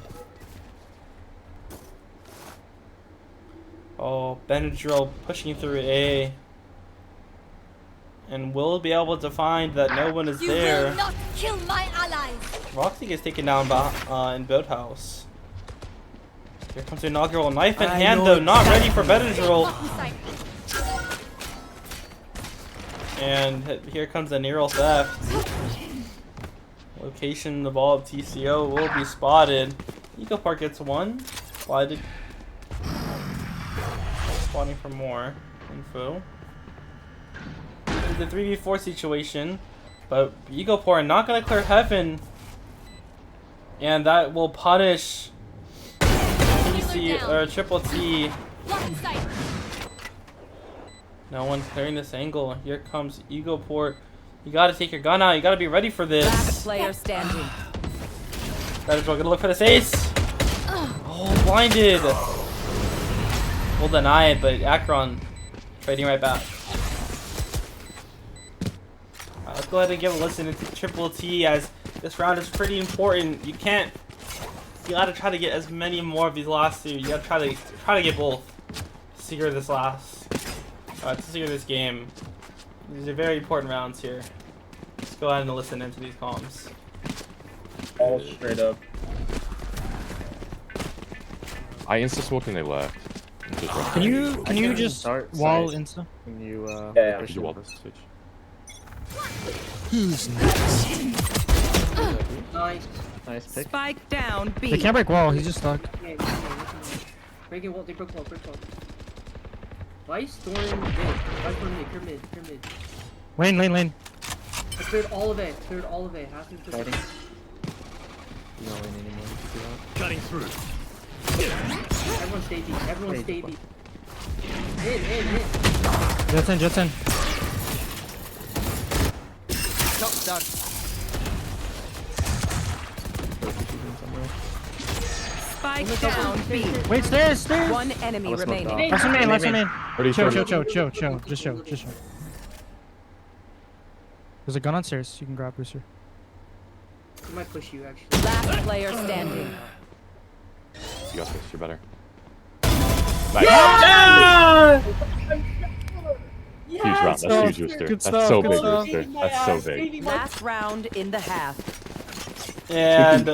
Oh, Benadryl pushing through A. And we'll be able to find that no one is You there. will not kill my allies. Roxy gets taken down by, in Boathouse. Here comes the Inaugural, knife in I hand know though, not ready for Benadryl. Inside. And here comes a neural theft. Location of all of TCO will be spotted. Eco Park gets one. Slided. Spawning for more info. It's a 3v4 situation, but Eagle Pour not gonna clear heaven, and that will punish TC or Triple T. Lock in sight. No one clearing this angle. Here comes Eagle Port. You gotta take your gun out. You gotta be ready for this. Last player standing. That is gonna look for this ace. Oh, blinded. We'll deny it, but Akron trading right back. Let's go ahead and give a listen to Triple T, as this round is pretty important. You can't You gotta try to get as many more of these last two. You gotta try to get both. To secure this to secure this game. These are very important rounds here. Let's go ahead and listen into these comms. All straight up. I insta-smoked and they left. Just Can you just start wall side. insta? Can you Yeah. Did you wall this switch? Who's next? Nice. nice pick? Spike down B. They can't break wall. He's just stuck. Okay, breaking wall, they broke wall, break wall. Vice, storm, mid. Vice, storm, mid, pyramid. Lane. I cleared all of it, Half of Fighting. it. You don't win anymore. You do that. Cutting through. Everyone stay deep, In. Jets in. Top done. Spike down B. Wait, stairs. One enemy I'll smoke remaining. off. Last one main. What are you Chill. showing? Just chill. There's a gun on stairs. You can grab Booster. He might push you, actually. Last player standing. You got this. You're better. Yeah! Huge round. That's huge, Rooster. Good That's stuff, so good big, stuff. Rooster. That's so big. Last round in the half. And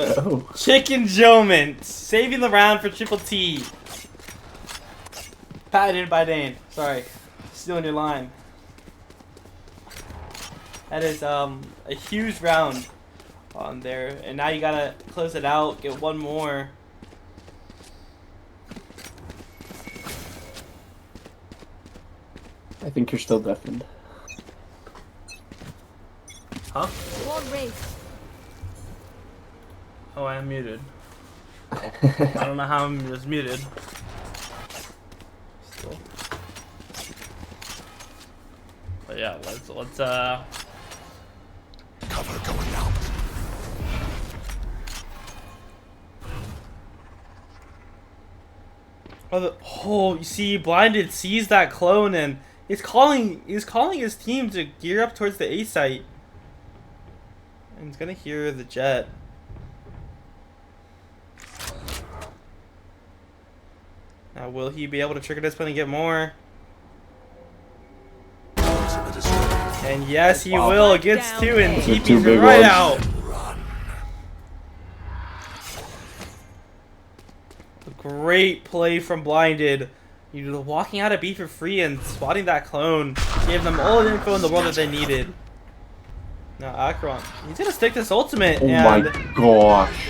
Chicken Joe-mint saving the round for Triple T. Patented by Dane. Sorry, stealing your line. That is a huge round on there, and now you gotta close it out. Get one more. I think you're still deafened. Huh? Wall race. Oh, I am muted. I don't know how I'm just muted. Still. But yeah, let's Cover going out. Oh, you see, Blinded sees that clone and he's calling his team to gear up towards the A site. And he's gonna hear the jet. Now, will he be able to trigger this one and get more? And yes, he will. Gets two and Two TP's big right ones. out. A great play from Blinded. You know, walking out of B for free and spotting that clone gave them all the info in the world that they needed. Now Acheron, he's gonna stick this ultimate, Oh and my gosh.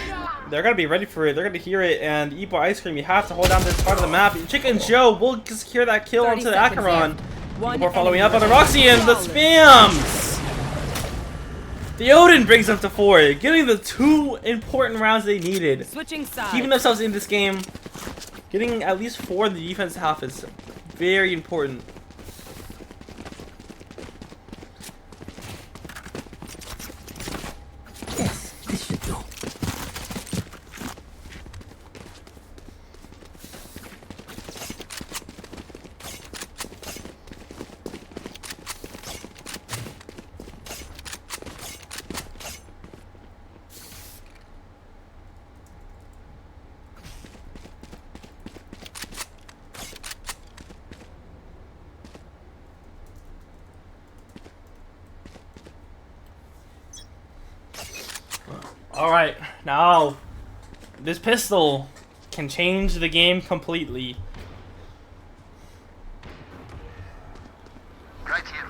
they're gonna be ready for it. They're gonna hear it, and Eat Ice Cream, you have to hold down this part of the map. Chicken Joe will secure that kill 30 onto the seconds Acheron. One Before following enemy up on the Roxy and the spams. The Odin brings them to 4, getting the 2 important rounds they needed. Switching sides. Keeping themselves in this game, getting at least 4 in the defense half is very important. Yes, this should do. Alright, now this pistol can change the game completely. Right here.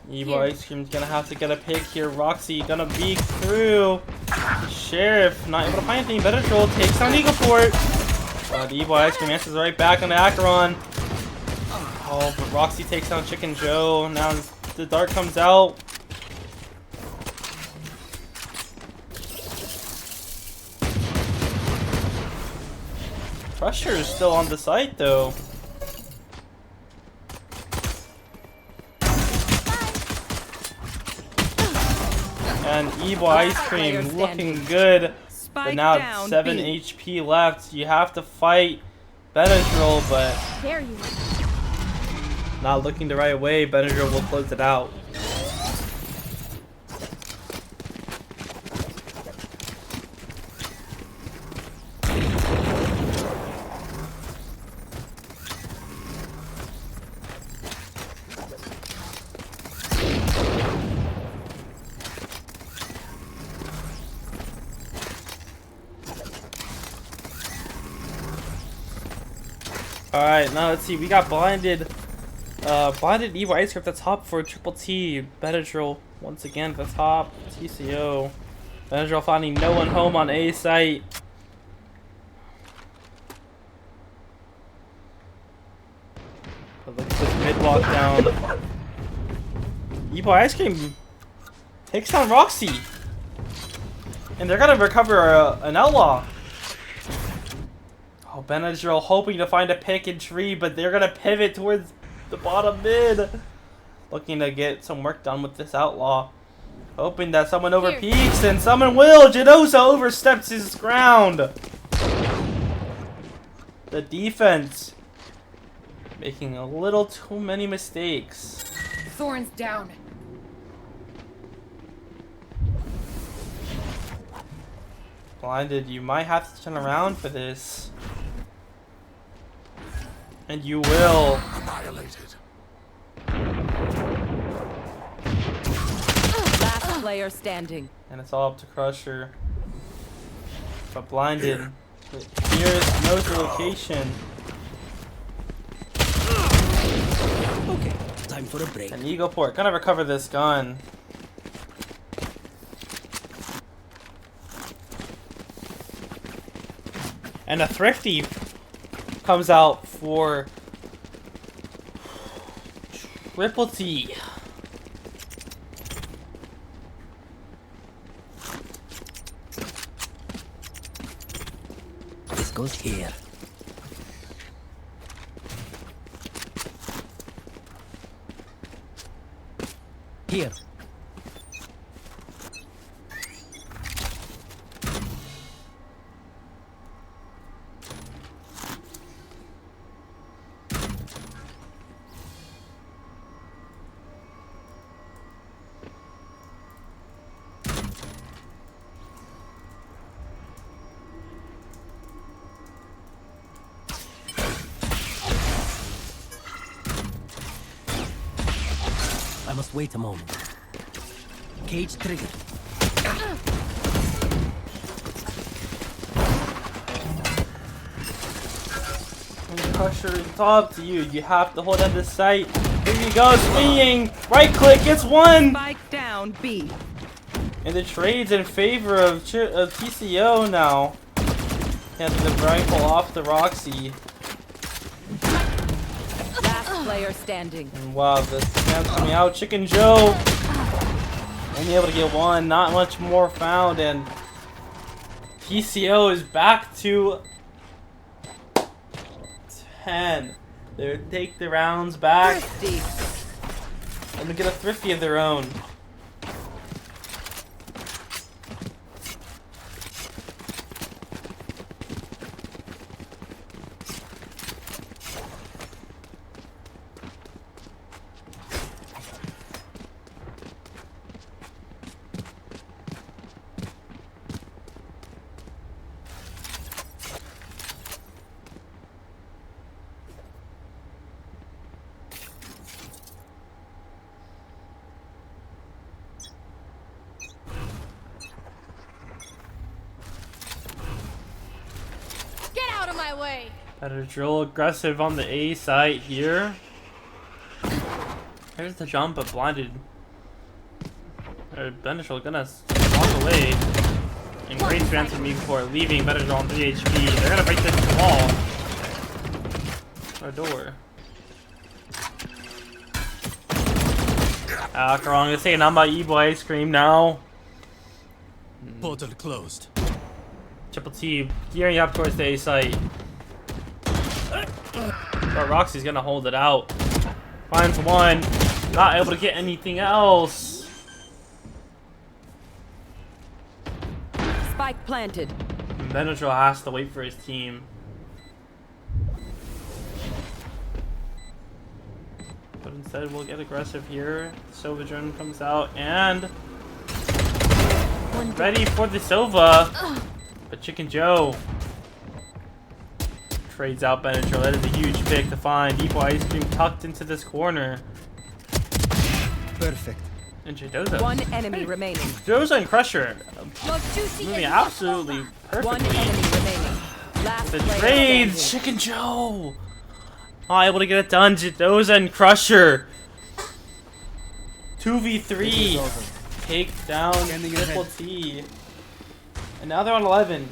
Evil Ice Cream's gonna have to get a pick here. Roxy gonna beak through. The Sheriff not able to find anything. Better Troll takes down Eagle Fort. The Evil Ice Cream answers right back on the Acheron. Oh, but Roxy takes down Chicken Joe. Now the dart comes out. Pressure is still on the site though. And Evil Ice Cream looking good. But now it's 7 HP left. You have to fight Benadryl, but Dare you. not looking the right way. Benadryl will close it out. Alright, now let's see. We got blinded. Blinded Evil Ice Cream at the top for Triple T. Benadryl once again at the top. TCO. Benadryl finding no one home on A site. But look at this mid lockdown. Evil Ice Cream takes down Roxy. And they're gonna recover an outlaw. Oh, Benadryl hoping to find a pick and tree, but they're gonna pivot towards the bottom mid. Looking to get some work done with this outlaw. Hoping that someone over peeks, and someone will. Genosa oversteps his ground. The defense making a little too many mistakes. Thorns down. Blinded, you might have to turn around for this. And you will. Annihilated. Last player standing. And it's all up to Crusher. But blinded. Here knows the location. Okay, time for a break. And Eagle Port gonna recover this gun. And a Thrifty comes out for Triple T. This goes here. Here. I must wait a moment. Cage triggered. And Crusher, it's all up to you. You have to hold at the site. Here you go, swinging. Right click, it's one. Spike down B. And the trade's in favor of TCO now. And the rifle off the Roxy. Last player standing. And wow, the snap's coming out. Chicken Joe only able to get one. Not much more found. And TCO is back to 10. They take the rounds back. Thrifty. And they get a Thrifty of their own. My way. Better drill aggressive on the A side here. There's the jump, but blinded. Benadryl gonna walk away. And great transfer from me before leaving Benadryl on 3 HP. They're gonna break this wall. Or door. Wrong. It's taking on by Evil Ice Cream now. Portal closed. Triple T gearing up towards the A site. But Roxy's gonna hold it out. Finds one. Not able to get anything else. Spike planted. And Benadryl has to wait for his team. But instead we'll get aggressive here. Silva drone comes out and ready for the Silva. But Chicken Joe trades out Benadryl. That is a huge pick to find. Evil Ice Cream tucked into this corner. Perfect. And Jadoza. One enemy remaining. Jadoza and Crusher moving absolutely perfectly. One enemy remaining. Last The player trades, standing. Chicken Joe. Not able to get it done. Jidoza and Crusher. 2v3. Take down Triple T. And now they're on 11.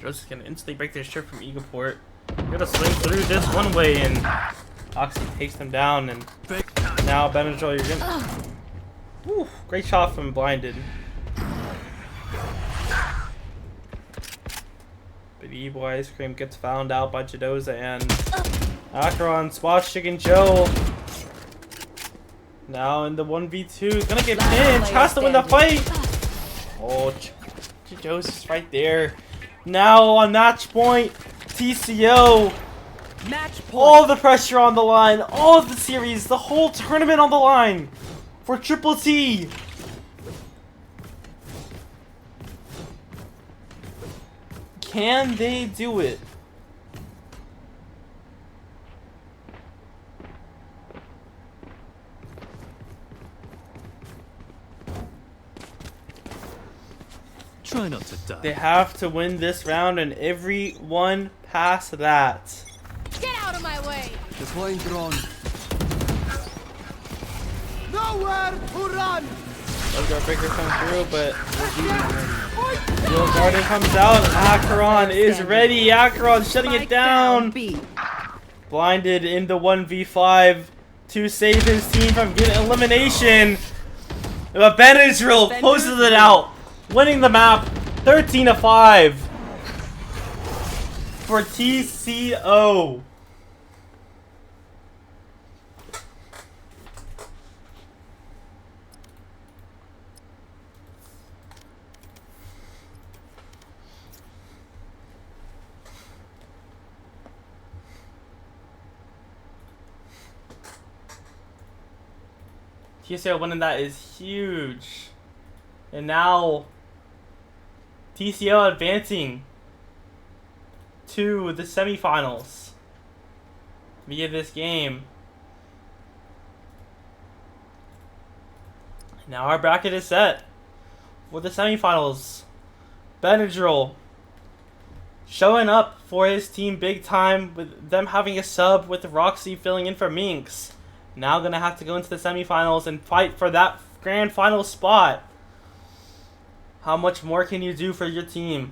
Joseph's gonna instantly break their shirt from Eagleport. Gonna swing through this one way, and Oxy takes them down. And now Benadryl, you're gonna. Woo, great shot from Blinded. But Evil Ice Cream gets found out by Jidoza and Acheron spots Chicken Joe. Now in the 1v2, gonna get pinned, tries to win the fight. Oh, Jidoza's right there. Now on match point, TCO. Match point. All the pressure on the line, all of the series, the whole tournament on the line for Triple T. Can they do it? Try not to die. They have to win this round and every one past that. Get out of my way! Deploying drone. Nowhere to run! Logo Breaker comes through, but Steel Garden comes out. Acheron is ready. Acheron shutting it down. Blinded in the 1v5 to save his team from getting elimination. But Benadryl closes it out, winning the map 13-5 for TCO. TCO winning that is huge. And now TCO advancing to the semifinals via this game. Now our bracket is set for the semifinals. Benadryl showing up for his team big time, with them having a sub with Roxy filling in for Minx. Now gonna have to go into the semifinals and fight for that grand final spot. How much more can you do for your team?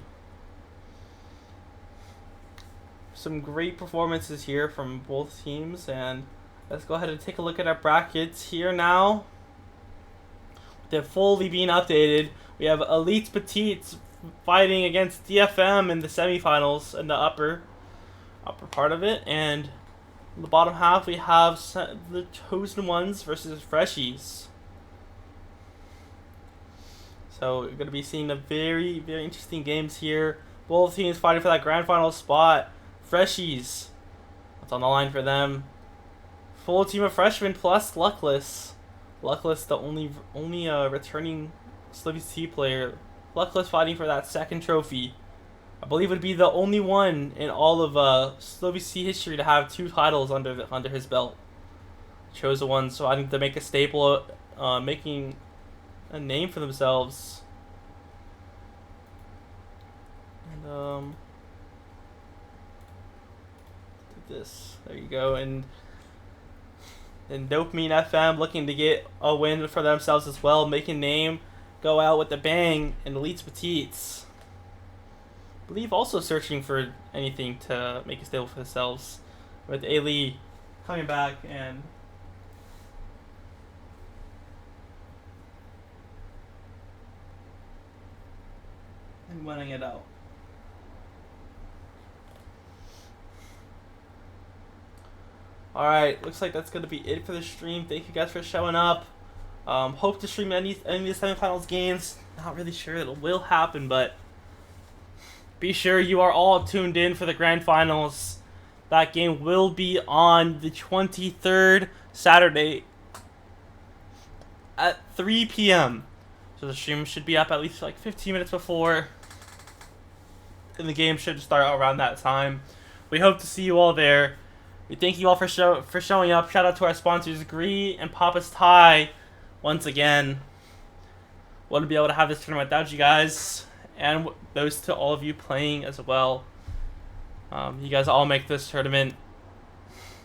Some great performances here from both teams, and let's go ahead and take a look at our brackets here now. They're fully being updated. We have Elite Petites fighting against DFM in the semifinals in the upper part of it, and in the bottom half we have the Chosen Ones versus Freshies. So we're going to be seeing a very, very interesting games here. Both teams fighting for that grand final spot. Freshies, what's on the line for them? Full team of freshmen plus Luckless. Luckless, the only returning SLOCookers player. Luckless fighting for that second trophy. I believe would be the only one in all of SLOCookers history to have 2 titles under his belt. Chosen Ones fighting to make a staple, making a name for themselves. And this, there you go. And Dopamine FM looking to get a win for themselves as well, making name, go out with a bang. And Elites Petites, I believe, also searching for anything to make a staple for themselves, with Ailey coming back and winning it out. Alright, looks like that's going to be it for the stream. Thank you guys for showing up. Hope to stream any of the semifinals games. Not really sure it will happen, but be sure you are all tuned in for the grand finals. That game will be on the 23rd, Saturday at 3 p.m. So the stream should be up at least like 15 minutes before, and the game should start around that time. We hope to see you all there. We thank you all for showing up. Shout out to our sponsors, Gree and Papa's Thai, once again. Wouldn't be able to have this tournament without you guys, and those to all of you playing as well. You guys all make this tournament